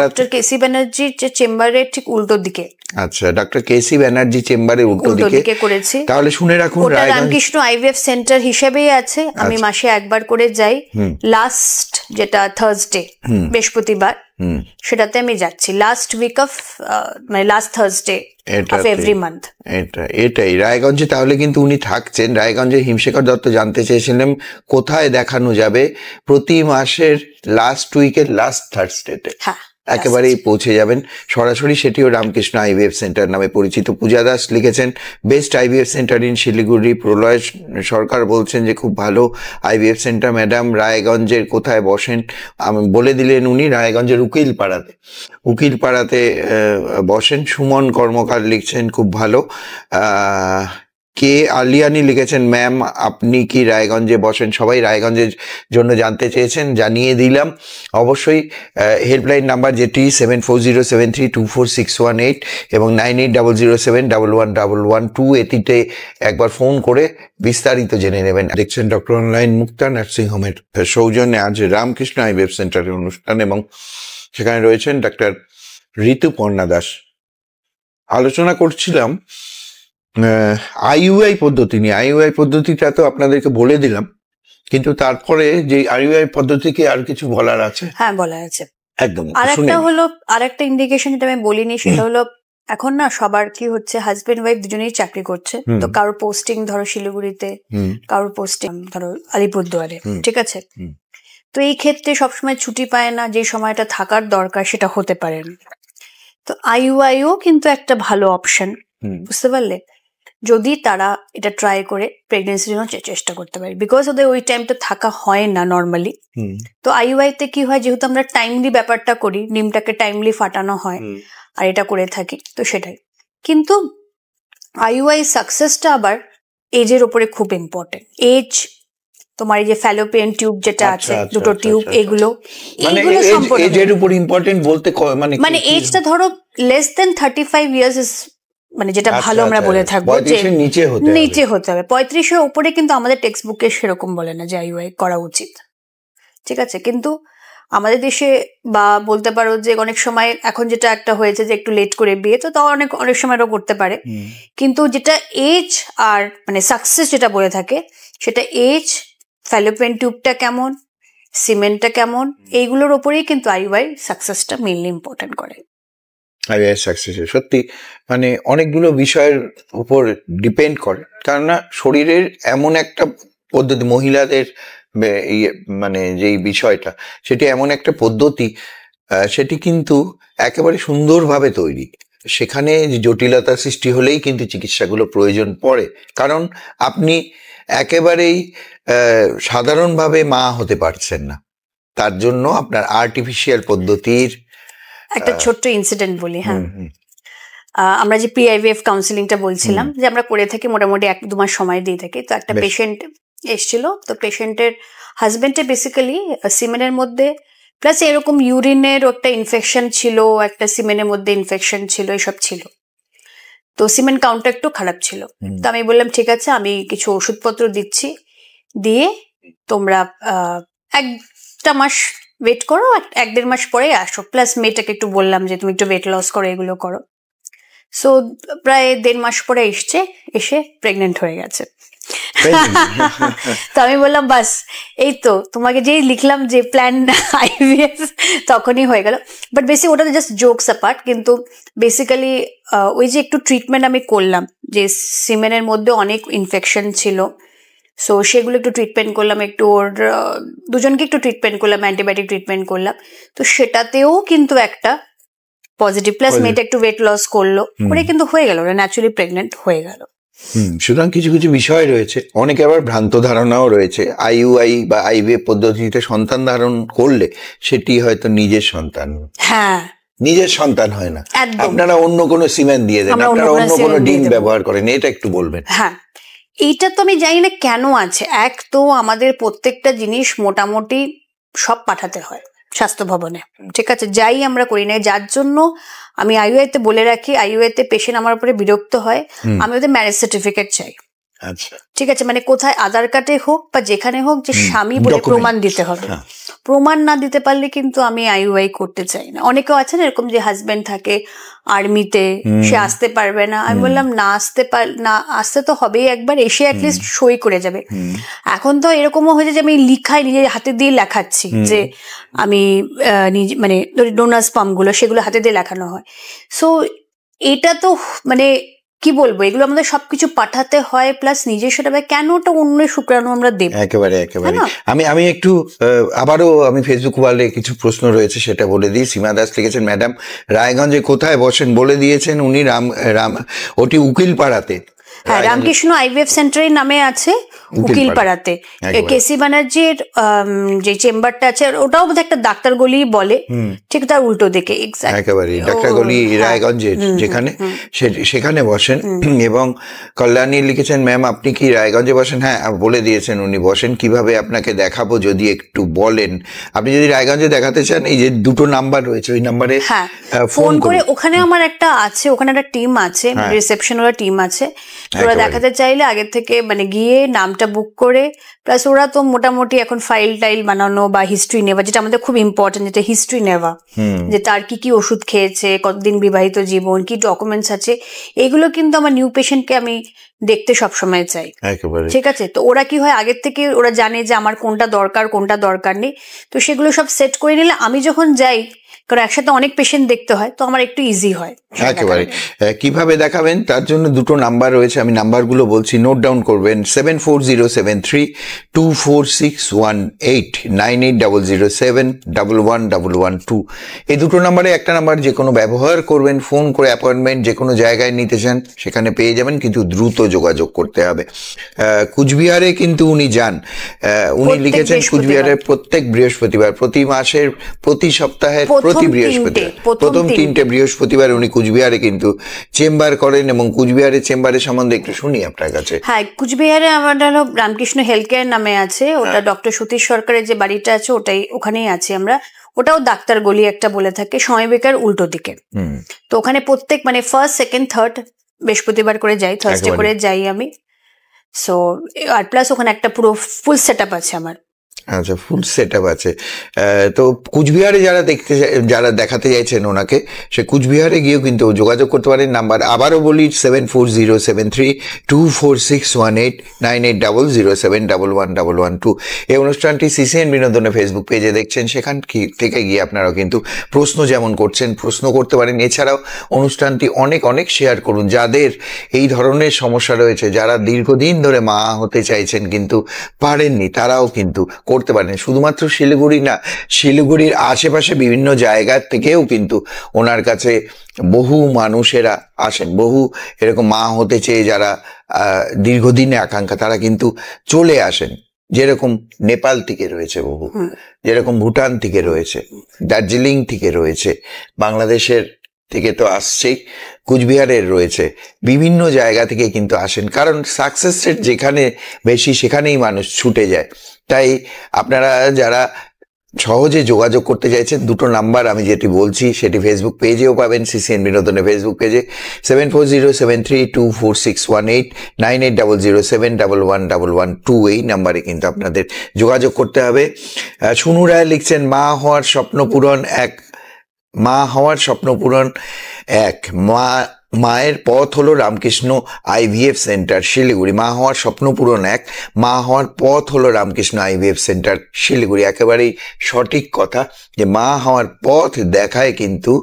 ডক্টর কেসি ব্যানার্জির যে চেম্বারের ঠিক উল্টো দিকে। আচ্ছা, ডক্টর কেসি ব্যানার্জি চেম্বারের উল্টো দিকে করেছি। তাহলে শুনে রাখুন, রামকৃষ্ণ আইভিএফ সেন্টার হিসেবেই আছে। আমি মাসে একবার করে যাই, লাস্ট যেটা থার্সডে, বৃহস্পতিবার, সেটাতে আমি যাচ্ছি, লাস্ট উইক অফ মানে last Thursday of every month. এটাই রায়গঞ্জে তাহলে কিন্তু উনি থাকছেন। রায়গঞ্জে হিমশেখর দত্ত জানতে চেয়েছিলেন কোথায় দেখানো যাবে, প্রতি মাসের লাস্ট উইকের লাস্ট থার্সডেতে একেবারেই পৌঁছে যাবেন সরাসরি। সেটিও রামকৃষ্ণ আইভিএফ সেন্টার নামে পরিচিত। পূজা দাস লিখেছেন best IVF centre in Siliguri. Pralay Sarkar বলছেন যে খুব ভালো আইভিএফ সেন্টার ম্যাডাম, রায়গঞ্জের কোথায় বসেন? বলে দিলেন উনি, রায়গঞ্জের উকিলপাড়াতে বসেন। সুমন কর্মকার লিখছেন খুব ভালো। কে আলিয়ানি লিখেছেন ম্যাম আপনি কি রায়গঞ্জে বসেন? সবাই রায়গঞ্জের জন্য জানতে চেয়েছেন, জানিয়ে দিলাম। অবশ্যই হেল্পলাইন নাম্বার যেটি 7407324618 এবং 9800711112, এটিতে একবার ফোন করে বিস্তারিত জেনে নেবেন। দেখছেন ডক্টর অনলাইন মুক্তা নার্সিং হোমের সৌজন্যে আজ রামকৃষ্ণ আইভিএফ সেন্টারের অনুষ্ঠান, এবং সেখানে রয়েছেন ডাক্তার ঋতুপর্ণা দাস। আলোচনা করছিলাম আইইউআই পদ্ধতি নিয়ে। আইইউআই পদ্ধতিটা তো আপনাদেরকে বলে দিলাম, কিন্তু তারপরে যে আইইউআই পদ্ধতিকে আর কিছু বলার আছে? হ্যাঁ, বলার আছে একদম। আরেকটা ইন্ডিকেশন যেটা আমি বলিনি, সেটা হলো এখন না সবার কি হচ্ছে, হাজবেন্ড ওয়াইফ দুজনেই চাকরি করছে, তো কারোর পোস্টিং ধরো শিলিগুড়িতে, কারোর পোস্টিং ধরো আলিপুরদুয়ারে, ঠিক আছে। তো এই ক্ষেত্রে সবসময় ছুটি পায় না, যে সময়টা থাকার দরকার সেটা হতে পারে না। তো আইইউআইও কিন্তু একটা ভালো অপশন, বুঝতে পারলে, যদি তারা এটা ট্রাই করে প্রেগনেন্সির জন্য চেষ্টা করতে পারে, বিকজ ওদের ওই টাইমটা থাকা হয় না নর্মালি। তো আইইউআইতে কি হয়, যেহেতু আমরা টাইমলি ব্যাপারটা করি, ডিমটাকে টাইমলি ফাটানো হয় আর এটা করে থাকি, তো সেটাই। কিন্তু আইইউআই সাকসেসটা আবার এজের উপরে খুব ইম্পর্টেন্ট। এজ তোমার এই যে ফ্যালোপিয়ান টিউব যেটা আছে, দুটো টিউব, এগুলো সম্পর্কে এজের উপর ইম্পর্টেন্ট বলতে মানে এজটা ধরো লেস দেন 35 ইয়ার্স ইজ মানে যেটা ভালো আমরা বলে থাকবো যে নিচে হতে হবে। 35-এর উপরে কিন্তু আমাদের টেক্সট বুকে সেরকম বলে না যে আইইউআই করা উচিত, ঠিক আছে। কিন্তু আমাদের দেশে বা বলতে পারো যে অনেক সময় এখন যেটা একটা হয়েছে যে একটু লেট করে বিয়ে, তো তাও অনেক সময় এটাও করতে পারে। কিন্তু যেটা এজ আর মানে সাকসেস যেটা বলে থাকে সেটা এজ, ফ্যালোপিয়ান টিউবটা কেমন, সিমেন্টটা কেমন, এইগুলোর উপরেই কিন্তু আইইউআই সাকসেসটা মেইনলি ইম্পর্টেন্ট করে। আইইউআই সাকসেস সত্যি মানে অনেকগুলো বিষয়ের উপর ডিপেন্ড করে, কেননা শরীরের এমন একটা পদ্ধতি, মহিলাদের মানে যেই বিষয়টা সেটি এমন একটা পদ্ধতি, সেটি কিন্তু একেবারে সুন্দরভাবে তৈরি। সেখানে জটিলতা সৃষ্টি হলেই কিন্তু চিকিৎসাগুলো প্রয়োজন পড়ে, কারণ আপনি একেবারেই সাধারণভাবে মা হতে পারছেন না, তার জন্য আপনার আর্টিফিশিয়াল পদ্ধতির একটা ছোট্ট ইনসিডেন্ট বলি। হ্যাঁ, আমরা যে প্রি আইভিএফ কাউন্সিলিংটা বলছিলাম যে আমরা করে থাকি, মোটামুটি 1-2 মাস সময় দিয়ে থাকি। তো একটা পেশেন্ট এসেছিল, তো পেশেন্টের হাজবেন্ডের বেসিক্যালি সিমেনের মধ্যে প্লাস এরকম ইউরিনের একটা ইনফেকশন ছিল, একটা সিমেনের মধ্যে ইনফেকশন ছিল, এসব ছিল। তো সিমেন্ট কাউন্টটা একটু খারাপ ছিল। তো আমি বললাম ঠিক আছে, আমি কিছু ওষুধপত্র দিচ্ছি, দিয়ে তোমরা 1 মাস ওয়েট করো, 1-1.5 মাস পরে আসো। প্লাস মেয়েটাকে একটু বললাম যে তুমি একটু ওয়েট লস করো, এগুলো করো। সো প্রায় 1.5 মাস পরে এসে প্রেগনেন্ট হয়ে গেছে। তো আমি বললাম বাস, এই তো তোমাকে যেই লিখলাম যে প্ল্যান আইভিএফ, তখনই হয়ে গেল। বাট বেসিক ওটা জাস্ট জোকস অ্যাপার্ট, কিন্তু বেসিক্যালি ওই যে একটু ট্রিটমেন্ট আমি করলাম, যে সিমেনের মধ্যে অনেক ইনফেকশন ছিল, সো সেগুলো একটু ট্রিটমেন্ট করলাম, একটু ওর দুজনকে একটু ট্রিটমেন্ট করলাম, অ্যান্টিবায়োটিক ট্রিটমেন্ট করলাম। তো সেটাতেও কিন্তু একটা পজিটিভ, প্লাস মেয়েটা একটু ওয়েট লস করলো, করে কিন্তু হয়ে গেল, ওরা ন্যাচুরালি প্রেগনেন্ট হয়ে গেল। সুতরাং কিছু কিছু বিষয় রয়েছে, অনেকে আবার ভ্রান্ত ধারণাও রয়েছে, আইইউআই বা আইভিএফ পদ্ধতিতে সন্তান ধারণ করলে সেটি হয়তো নিজের সন্তান, হ্যাঁ নিজের সন্তান হয় না, আপনারা অন্য কোনো সিমেন্ট দিয়ে দেন, আপনারা অন্য কোনো ডিম ব্যবহার করেন, এটা একটু বলবেন। হ্যাঁ, এইটা তো আমি জানি না কেন আছে। এক তো আমাদের প্রত্যেকটা জিনিস মোটামুটি সব পাঠাতে হয় স্বাস্থ্য ভবনে, ঠিক আছে, যাই আমরা করি না। যার জন্য আমি আইইউআইতে বলে রাখি, আইইউআইতে পেশেন্ট আমার উপরে বিরক্ত হয়, আমি ওদের ম্যারেজ সার্টিফিকেট চাই। আচ্ছা, ঠিক আছে, মানে কোথায় আধার কার্ডে হোক বা যেখানে হোক, যে স্বামী বলে প্রমাণ দিতে হবে। প্রমাণ না দিতে পারলে কিন্তু আমি আইইউআই করতে চাই না। অনেকেও আছেন এরকম যে হাজবেন্ড থাকে আর্মিতে, সে আসতে পারবে না। আমি বললাম না আসতে তো হবেই, একবার এসে অ্যাটলিস্ট সই করে যাবে। এখন তো এরকমও হয়েছে যে আমি নিজের হাতে দিয়ে লেখাচ্ছি, যে আমি মানে ডোনার স্পাম গুলো সেগুলো হাতে দিয়ে লেখানো হয়। সো এটা তো মানে কি বলবো, এগুলো আমাদের সবকিছু পাঠাতে হয়, প্লাস নিজস্বটা কেন ওটা অন্য শুক্রাণু আমরা দেব। একেবারে আমি একটু আবারও আমি ফেসবুক ওয়ালে কিছু প্রশ্ন রয়েছে সেটা বলে দিই। সীমা দাস লিখেছেন, ম্যাডাম রায়গঞ্জে কোথায় বসেন বলে দিয়েছেন, উনি ওটি উকিলপাড়াতে। হ্যাঁ, রামকৃষ্ণ আইভিএফ সেন্টারের নামে আছে উকিলপাড়াতে। কেসি ব্যানার্জির যে চেম্বারটা আছে ওটাও বোধহয় একটা ডাক্তার গলি বলে, ঠিক তার উল্টো দিকে একেবারে ডাক্তার গলি রায়গঞ্জের যেখানে, সেখানে বসেন। এবং কল্যাণী লিখেছেন, ম্যাম আপনি কি রায়গঞ্জে বসেন? হ্যাঁ, বলে দিয়েছেন উনি বসেন। কিভাবে আপনাকে দেখাবো যদি একটু বলেন? আপনি যদি রায়গঞ্জে দেখাতে চান, এই যে 2টো নাম্বার রয়েছে, ওই নাম্বারে ফোন করে, ওখানে আমার একটা আছে, ওখানে একটা টিম আছে, রিসেপশন ওরা টিম আছে। ওরা দেখাতে চাইলে আগের থেকে মানে গিয়ে নামটা বুক করে, প্লাস ওরা তো মোটামুটি এখন ফাইল টাইল বানানো বা হিস্ট্রি নেওয়া, যেটা আমাদের খুব ইম্পর্টেন্ট, যেটা হিস্ট্রি নেওয়া, যে তার কি কি ওষুধ খেয়েছে, কতদিন বিবাহিত জীবন, কি ডকুমেন্টস আছে, এগুলো কিন্তু আমার নিউ পেশেন্টকে আমি দেখতে সবসময় চাই। ঠিক আছে, তো ওরা কি হয় আগের থেকে ওরা জানে যে আমার কোনটা দরকার নেই, তো সেগুলো সব সেট করে নিলে আমি যখন যাই, কারণ একসাথে অনেক পেশেন্ট দেখতে হয়, তো আমার একটু ইজি হয়। একেবারে কিভাবে দেখাবেন তার জন্য 2টো নাম্বার রয়েছে, আমি নাম্বারগুলো বলছি, নোট ডাউন করবেন। 7407324618, 9800711112। এই 2টো নাম্বারে একটা নাম্বার যে কোনো ব্যবহার করবেন, ফোন করে অ্যাপয়েন্টমেন্ট যে কোনো জায়গায় নিতে চান সেখানে পেয়ে যাবেন, কিন্তু দ্রুত যোগাযোগ করতে হবে। কুচবিহারে কিন্তু উনি যান, উনি লিখেছেন কুচবিহারের প্রত্যেক বৃহস্পতিবার, প্রতি মাসের প্রতি সপ্তাহের প্রতি বৃহস্পতিবার, প্রথম 3টে বৃহস্পতিবার উনি কুচবিহারে কিন্তু চেম্বার করেন। এবং কুচবিহারের চেম্বারের সম্বন্ধে একটু শুনি আপনার কাছে। হ্যাঁ, কুচবিহারে আমার হলো রামকৃষ্ণ হেলথ কেয়ার নামে আছে, ওটা ডক্টর সতীশ সরকারের যে বাড়িটা আছে ওখানেই আছি আমরা। ওটাও ডাক্তার গলি একটা বলে থাকে, সময় বেকার উল্টো দিকে। তো ওখানে প্রত্যেক মানে ফার্স্ট, সেকেন্ড, থার্ড বৃহস্পতিবার করে যাই, থার্সডে করে যাই আমি। সো আর প্লাস ওখানে একটা পুরো ফুল সেট আপ আছে আমার। আচ্ছা, ফুল সেট আপ আছে। তো কুচবিহারে যারা দেখাতে চাইছেন ওনাকে, সে কুচবিহারে গিয়েও কিন্তু যোগাযোগ করতে পারেন। নাম্বার আবারও বলি 7407324618 9800711112। এই অনুষ্ঠানটি সিসিএন বিনোদনের ফেসবুক পেজে দেখছেন, সেখান থেকে গিয়ে আপনারাও কিন্তু প্রশ্ন যেমন করছেন প্রশ্ন করতে পারেন। এছাড়াও অনুষ্ঠানটি অনেক অনেক শেয়ার করুন। যাদের এই ধরনের সমস্যা রয়েছে, যারা দীর্ঘদিন ধরে মা হতে চাইছেন কিন্তু পারেননি, তারাও কিন্তু করতে পারেন। শুধুমাত্র শিলিগুড়ি না, শিলিগুড়ির আশেপাশে বিভিন্ন জায়গার থেকেও কিন্তু ওনার কাছে বহু মানুষেরা আসেন, বহু এরকম মা হতে চেয়ে যারা দীর্ঘদিনে আকাঙ্ক্ষা, তারা কিন্তু চলে আসেন। যেরকম নেপাল থেকে রয়েছে বহু, যেরকম ভুটান থেকে রয়েছে, দার্জিলিং থেকে রয়েছে, বাংলাদেশের থেকে তো আসছেই, কুচবিহারের রয়েছে, বিভিন্ন জায়গা থেকে কিন্তু আসেন। কারণ সাকসেস রেট যেখানে বেশি সেখানেই মানুষ ছুটে যায়। তাই আপনারা যারা সহজে যোগাযোগ করতে চাইছেন, দুটো নাম্বার আমি যেটি বলছি সেটি ফেসবুক পেজেও পাবেন, সিসিএন বিনোদনের ফেসবুক পেজে 7407324618 9800711112 এই নাম্বারে কিন্তু আপনাদের যোগাযোগ করতে হবে। সুনু রায় লিখছেন, মা হওয়ার স্বপ্ন পূরণ এক, মায়ের পথ হলো রামকৃষ্ণ আইভিএফ সেন্টার শিলিগুড়ি। মা হওয়ার স্বপ্ন পূরণ এক, মা হওয়ার পথ হলো রামকৃষ্ণ আইভিএফ সেন্টার শিলিগুড়ি। একেবারেই সঠিক কথা যে মা হওয়ার পথ দেখায় কিন্তু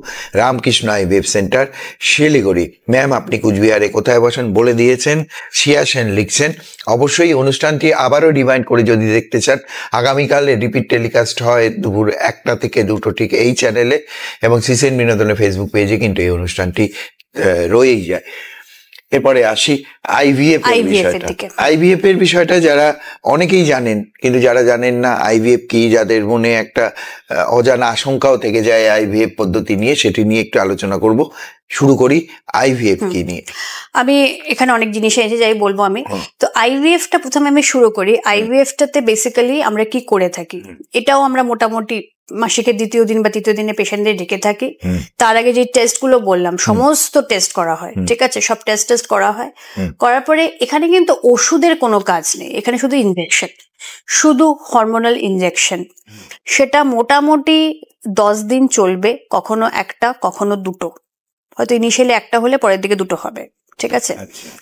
Ramakrishna IVF centre Siliguri. Ma'am, আপনি কুচবিহারে কোথায় বসেন বলে দিয়েছেন। শিয়া সেন লিখছেন, অবশ্যই অনুষ্ঠানটি আবারও রিমাইন্ড করে যদি দেখতে চান, আগামীকাল রিপিট টেলিকাস্ট হয় দুপুর 1টা থেকে 2টো ঠিক এই চ্যানেলে, এবং সিসিএন বিনোদনের ফেসবুক পেজে কিন্তু এই অনুষ্ঠানটি রয়েই যায়। এরপরে আসি আইভিএফ এর বিষয়টা। আইভিএফ এর বিষয়টা যারা অনেকেই জানেন, কিন্তু যারা জানেন না আইভিএফ কি, যাদের মনে একটা অজানা আশঙ্কাও থেকে যায় আইভিএফ পদ্ধতি নিয়ে, সেটি নিয়ে একটু আলোচনা করব। শুরু করি আইভিএফ কি নিয়ে। আমি এখানে অনেক জিনিস এসে যাই বলবো আমি। তো আইভিএফটা প্রথমে আমি শুরু করি। আইভিএফটাতে বেসিক্যালি আমরা কি করে থাকি, এটাও আমরা মোটামুটি মাসিকের 2য় দিন বা 3য় দিনে পেশেন্টদের ডেকে থাকি। তার আগে যে টেস্টগুলো বললাম সমস্ত টেস্ট করা হয়, ঠিক আছে, সব টেস্ট করা হয়। করার পরে এখানে কিন্তু ওষুধের কোনো কাজ নেই, এখানে শুধু ইনজেকশন, শুধু হরমোনাল ইনজেকশন। সেটা মোটামুটি 10 দিন চলবে, কখনো একটা কখনো 2টো, হয়তো ইনিশিয়ালি একটা হলে পরের দিকে 2টো হবে, ঠিক আছে,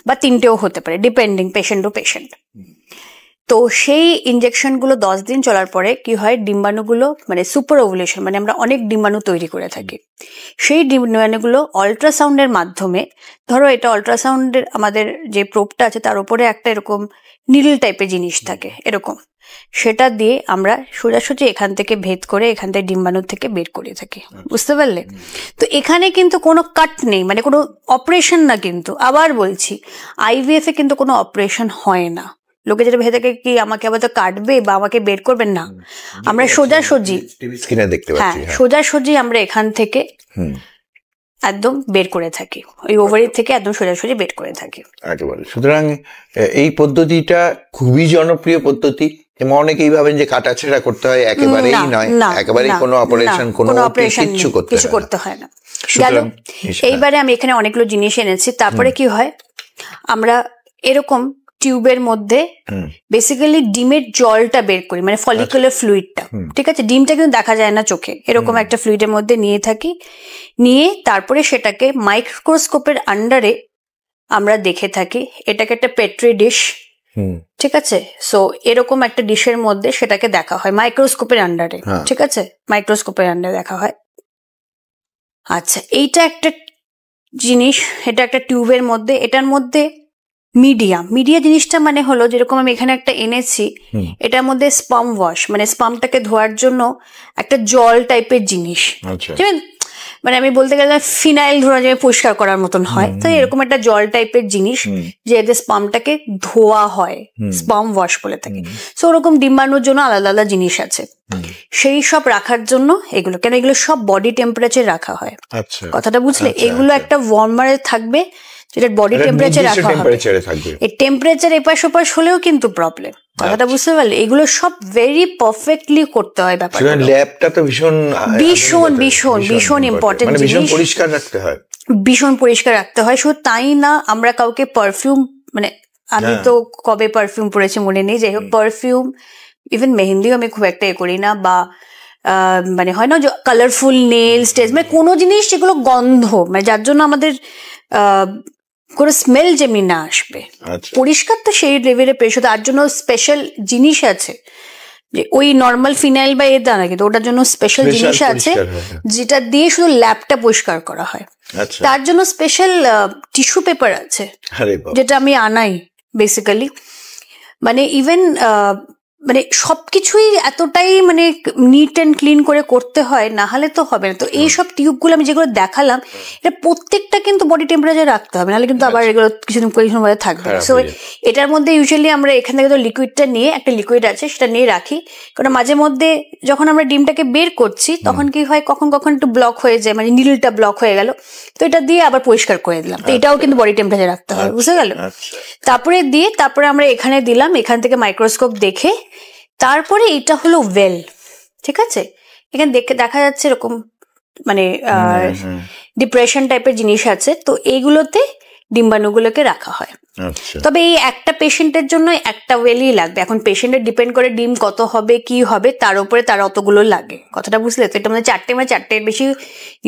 বা 3টেও হতে পারে, ডিপেন্ডিং পেশেন্ট টু পেশেন্ট। তো সেই ইনজেকশনগুলো 10 দিন চলার পরে কি হয়, ডিম্বাণুগুলো মানে সুপার ওভুলেশন, মানে আমরা অনেক ডিম্বাণু তৈরি করে থাকি। সেই ডিম্বাণুগুলো আল্ট্রাসাউন্ডের মাধ্যমে, ধরো এটা আল্ট্রাসাউন্ডের আমাদের যে প্রোবটা আছে তার উপরে একটা এরকম নীল টাইপের জিনিস থাকে এরকম, সেটা দিয়ে আমরা সোজাসুজি এখান থেকে ভেদ করে এখান থেকে ডিম্বাণু থেকে বের করে থাকি, বুঝতে পারলে? তো এখানে কিন্তু কোনো কাট নেই, মানে কোনো অপারেশন না। কিন্তু আবার বলছি, আইভিএফ এ কিন্তু কোনো অপারেশন হয় না। লোকে যেটা ভেবে থাকে কি আমাকে আবার তো কাটবে বা আমাকে বের করবেন না, আমরা সোজাসুজি সোজাসুজি আমরা এখান থেকে একদম বের করে থাকি, ওই ওভারি থেকে একদম সোজাসুজি বের করে থাকি একেবারে। সুতরাং এই পদ্ধতিটা খুবই জনপ্রিয় পদ্ধতি, এবং অনেকেই ভাবেন যে কাটাছেড়া করতে হয়, একেবারেই নয়, একেবারেই কোনো অপারেশন কোনো কিছু করতে হয় না। গেল। এইবারে আমি এখানে অনেকগুলো জিনিস এনেছি। তারপরে কি হয়, আমরা এরকম টিউবের মধ্যে বেসিক্যালি ডিমের জলটা বের করি, মানে ফলিকুলার ফ্লুইডটা, ঠিক আছে, ডিমটা কিন্তু দেখা যায় না চোখে, এরকম একটা ফ্লুইডের মধ্যে নিয়ে থাকি, নিয়ে তারপরে সেটাকে মাইক্রোস্কোপের আন্ডারে আমরা দেখে থাকি। এটাকে একটা পেট্রি ডিশ, ঠিক আছে, সো এরকম একটা ডিশের মধ্যে সেটাকে দেখা হয় মাইক্রোস্কোপের আন্ডারে, ঠিক আছে, মাইক্রোস্কোপের আন্ডারে দেখা হয়। আচ্ছা, এইটা একটা জিনিস, এটা একটা টিউবের মধ্যে, এটার মধ্যে মিডিয়া জিনিসটা মানে হলো, যেরকম আমি এখানে একটা এনেছি, এটার মধ্যে স্পাম ওয়াশ, মানে স্পামটাকে ধোয়ার জন্য একটা জল টাইপের জিনিস, মানে আমি বলতে গেলে ফিনাইল ধরা যায় পরিষ্কার করার মতন হয়, তো এরকম একটা জল টাইপের জিনিস যে এদের স্পামটাকে ধোয়া হয়, স্পাম ওয়াশ বলে থাকে। তো ওরকম ডিম্বাণুর জন্য আলাদা আলাদা জিনিস আছে, সেই সব রাখার জন্য এগুলো, কেন এগুলো সব বডি টেম্পারেচার রাখা হয়। কথাটা বুঝলে? এগুলো একটা ওয়ার্মারে থাকবে যেটা বডি টেম্পারেচার রাখা হবে, এই টেম্পারেচার এপাশ ওপাশ হলেও কিন্তু প্রবলেম। কথাটা বুঝতে পারলে? এগুলো সব ভেরি পারফেক্টলি করতে হয় ব্যাপারটা। ল্যাবটা তো ভীষণ ভীষণ ভীষণ ভীষণ ইম্পর্টেন্ট জিনিস, ভীষণ পরিষ্কার রাখতে হয়, ভীষণ পরিষ্কার রাখতে হয়। শুধু তাই না, আমরা কাউকে পারফিউম, মানে আমি তো কবে পারফিউম পরেছি মনে নেই, যাই হোক পারফিউম, ইভেন মেহেন্দিও আমি খুব একটা করি না, বা মানে হয় না যে কালারফুল নেল স্টেজ, মানে কোনো জিনিস যেগুলো গন্ধ, মানে যার জন্য আমাদের কোনো স্মেল যেমনি না আসবে, পরিষ্কার তো সেই লেভেলে পেশ। তার জন্য স্পেশাল জিনিস আছে, যে ওই নর্মাল ফিনাইল বা এর দ্বারা কিন্তু ওটার জন্য স্পেশাল জিনিস আছে যেটা দিয়ে শুধু ল্যাবটা পরিষ্কার করা হয়। তার জন্য স্পেশাল টিস্যু পেপার আছে যেটা আমি আনাই বেসিক্যালি। মানে ইভেন মানে সবকিছুই এতটাই মানে নিট অ্যান্ড ক্লিন করে করতে হয়, না হলে তো হবে না। তো এইসব টিউবগুলো আমি যেগুলো দেখালাম, এটা প্রত্যেকটা কিন্তু বডি টেম্পারেচার রাখতে হবে, নাহলে কিন্তু আবার এগুলো কিছুদিন মধ্যে থাকবে। সো এটার মধ্যে ইউজুয়ালি আমরা এখান থেকে তো লিকুইডটা নিয়ে, একটা লিকুইড আছে সেটা নিয়ে রাখি, কারণ মাঝে মধ্যে যখন আমরা ডিমটাকে বের করছি তখন কি হয়, কখন কখন একটু ব্লক হয়ে যায়, মানে নিডলটা ব্লক হয়ে গেল, তো এটা দিয়ে আবার পরিষ্কার করে দিলাম। তো এটাও কিন্তু বডি টেম্পারেচার রাখতে হবে, বুঝতে গেল? তারপরে আমরা এখানে দিলাম, এখান থেকে মাইক্রোস্কোপ দেখে, তারপরে এটা হলো ওয়েল, ঠিক আছে? এখানে দেখা যাচ্ছে এরকম মানে ডিপ্রেশন টাইপের জিনিস আছে, তো এইগুলোতে ডিম্বাণুগুলোকে রাখা হয়। তবে এই একটা পেশেন্টের জন্য একটা ওয়েলই লাগবে। এখন পেশেন্টের ডিপেন্ড করে ডিম কত হবে কি হবে, তার উপরে তার অতগুলো লাগে। কথাটা বুঝলে? তো এটা মানে চারটের বেশি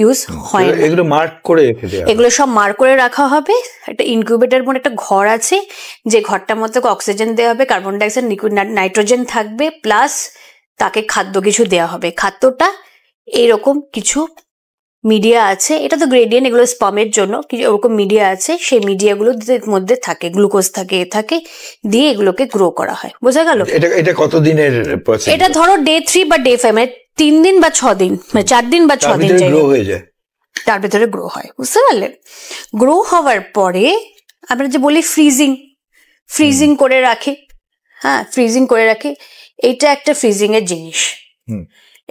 ইউজ হয় না। এগুলো মার্ক করে রেখে দেওয়া, এগুলো সব মার্ক করে রাখা হবে। একটা ইনকিউবেটর মধ্যে একটা ঘর আছে, যে ঘরটার মধ্যে অক্সিজেন দেওয়া হবে, কার্বন ডাইঅক্সাইড, লিকুইড নাইট্রোজেন থাকবে, প্লাস তাকে খাদ্য কিছু দেওয়া হবে। খাদ্যটা এইরকম কিছু মিডিয়া আছে, এটা তো গ্রেডিয়েন্ট, এগুলো স্পামের জন্য কিছু ওরকম মিডিয়া আছে, সেই মিডিয়াগুলো মধ্যে থাকে, গ্লুকোজ থাকে, দিয়ে এগুলোকে গ্রো করা হয়। বোঝা গেল? এটা কতদিনের প্রসেস? এটা ধরো ডে 3 বা ডে 5, মানে 3 দিন বা 6 দিন, মানে 4 দিন বা 6 দিন হয়ে যায়, তার ভেতরে গ্রো হয়। বুঝতে পারলে? গ্রো হওয়ার পরে আমরা যে বলি ফ্রিজিং করে রাখি, হ্যাঁ ফ্রিজিং করে রাখি, এইটা একটা ফ্রিজিং এর জিনিস।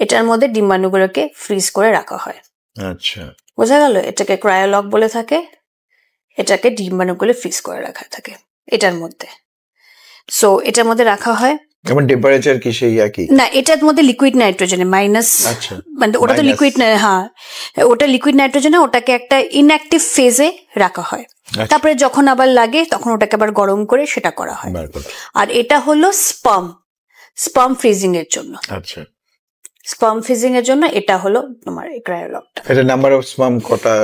এটার মধ্যে ডিম্বাণুগুলোকে ফ্রিজ করে রাখা হয়। আচ্ছা, বোঝা গেল? এটাকে ক্রায়োলক বলে থাকে, এটাকে ডিম্বাণুগুলো ফ্রিজ করে রাখা থাকে এটার মধ্যে। সো এটার মধ্যে রাখা হয়। কেমন টেম্পারেচার কি সেই একই? না, এটার মধ্যে লিকুইড নাইট্রোজেন মাইনাস, মানে ওটা তো লিকুইড, হ্যাঁ ওটা লিকুইড নাইট্রোজেন, ওটাকে একটা ইনঅ্যাক্টিভ ফেজে রাখা হয়। তারপরে যখন আবার লাগে তখন ওটাকে আবার গরম করে সেটা করা হয়। আর এটা হলো স্পাম ফ্রিজিং এর জন্য। আচ্ছা, স্পাম ফ্রিজিং এর জন্য এটা হলো তোমার ক্রায়োলকটা। এটা নাম্বার অফ স্পাম কটা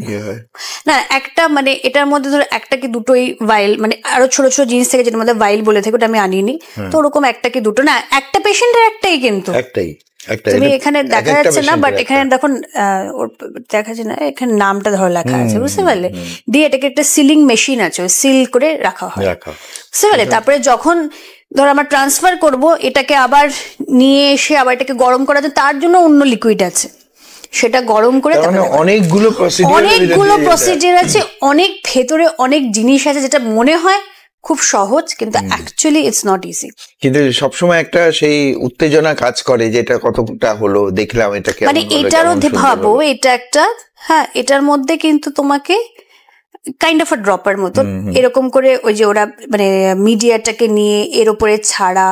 ইয়ে হয়? না, একটা মানে এটার মধ্যে ধরো একটা কি দুটোই ভাইল, মানে আরো ছোট ছোট জিনিস থেকে যেটার মধ্যে ভাইল বলে থাকে, ওটা আমি আনিনি। তো ওরকম একটা কি দুটো না, একটা পেশেন্টের একটাই, কিন্তু একটাই। তুমি এখানে দেখা যাচ্ছে না, বাট এখানে দেখুন দেখা যাচ্ছে না, এখানে নামটা ধরো লেখা আছে, বুঝতে পারলে? দিয়ে এটাকে একটা সিলিং মেশিন আছে, সিল করে রাখা হয়, বুঝতে পারলে? তারপরে যখন ধর আমরা ট্রান্সফার করব, এটাকে আবার নিয়ে এসে আবার এটাকে গরম করা যায়, তার জন্য অন্য লিকুইড আছে, সেটা গরম করে অনেকগুলো প্রসিডিউর আছে, অনেক ভেতরে অনেক জিনিস আছে, যেটা মনে হয় খুব সহজ, কিন্তু অ্যাকচুয়ালি ইটস নট ইজি। কিন্তু সবসময় একটা সেই উত্তেজনা কাজ করে, যেটা কতটা হলো দেখলাম, এটাকে মানে এটারও ভাবো, এটা একটা, হ্যাঁ এটার মধ্যে কিন্তু তোমাকে কাইন্ড অফ আ ড্রপার মতো এরকম করে ওই যে ওরা মানে মিডিয়াটাকে নিয়ে এর উপরে ছাড়া,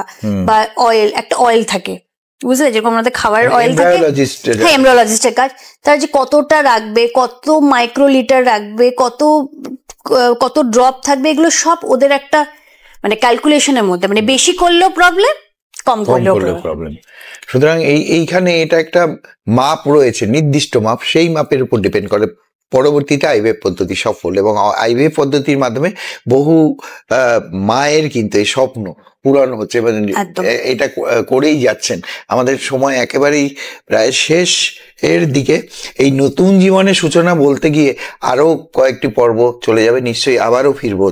বা অয়েল, একটা অয়েল থাকে, বুঝলে? যেরকম আমাদের খাবারের অয়েল থাকে, হ্যাঁ এমব্রায়োলজিস্টের কাজ, তার যে কতটা রাখবে, কত মাইক্রোলিটার রাখবে, কত ড্রপ থাকবে, এগুলো সব ওদের একটা মানে ক্যালকুলেশনের মধ্যে, মানে বেশি করলেও প্রবলেম, কম করলেও প্রবলেম। সুতরাং এইখানে এটা একটা মাপ রয়েছে, নির্দিষ্ট মাপ, সেই মাপের উপর ডিপেন্ড করে পরবর্তীতে আইভিএফ পদ্ধতি সফল, এবং আইভিএফ পদ্ধতির মাধ্যমে বহু মায়ের কিন্তু এই স্বপ্ন পূরণ হচ্ছে এবং একদম। এটা করেই যাচ্ছেন। আমাদের সময় একেবারেই প্রায় শেষ এর দিকে। এই নতুন জীবনের সূচনা বলতে গিয়ে আরো কয়েকটি পর্ব চলে যাবে, নিশ্চয়ই আবারও ফিরবো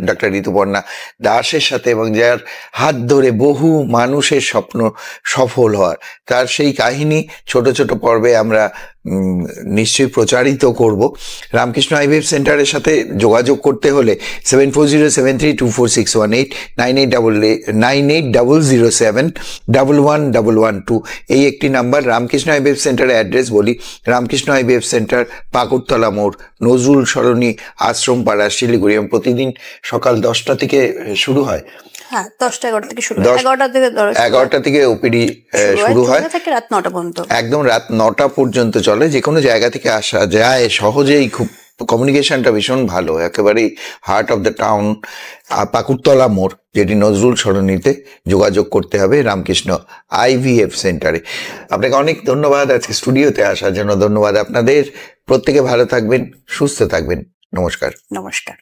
ডাক্তার ঋতুপর্ণা দাসের সাথে, এবং যার হাত ধরে বহু মানুষের স্বপ্ন সফল হওয়ার, তার সেই কাহিনী ছোট ছোট পর্বে আমরা নিশ্চয়ই প্রচারিত করব। রামকৃষ্ণ আইভিএফ সেন্টারের সাথে যোগাযোগ করতে হলে 7407324618, 9800711112 এই একটি নাম্বার। রামকৃষ্ণ আইভিএফ সেন্টারের অ্যাড্রেস বলি, রামকৃষ্ণ আইভিএফ সেন্টার, পাকুড়তলা মোড়, নজরুল সরণি, আশ্রমপাড়া, শিলিগুড়ি। এবং প্রতিদিন সকাল 10টা থেকে শুরু হয়। হ্যাঁ, 10টা-11টা থেকে শুরু হয়। 11টা থেকে ওপিডি শুরু হয়, রাত 9টা পর্যন্ত, একদম রাত 9টা পর্যন্ত চলে। যে কোনো জায়গা থেকে আসা যায় সহজেই, খুব কমিউনিকেশনটা ভীষণ ভালো, একেবারেই heart of the town, Pakurtala মোড়, যেটি নজরুল সরণিতে। যোগাযোগ করতে হবে রামকৃষ্ণ আইভিএফ সেন্টারে। আপনাকে অনেক ধন্যবাদ আজকে স্টুডিওতে আসার জন্য। ধন্যবাদ আপনাদের। প্রত্যেকে ভালো থাকবেন, সুস্থ থাকবেন। নমস্কার। নমস্কার।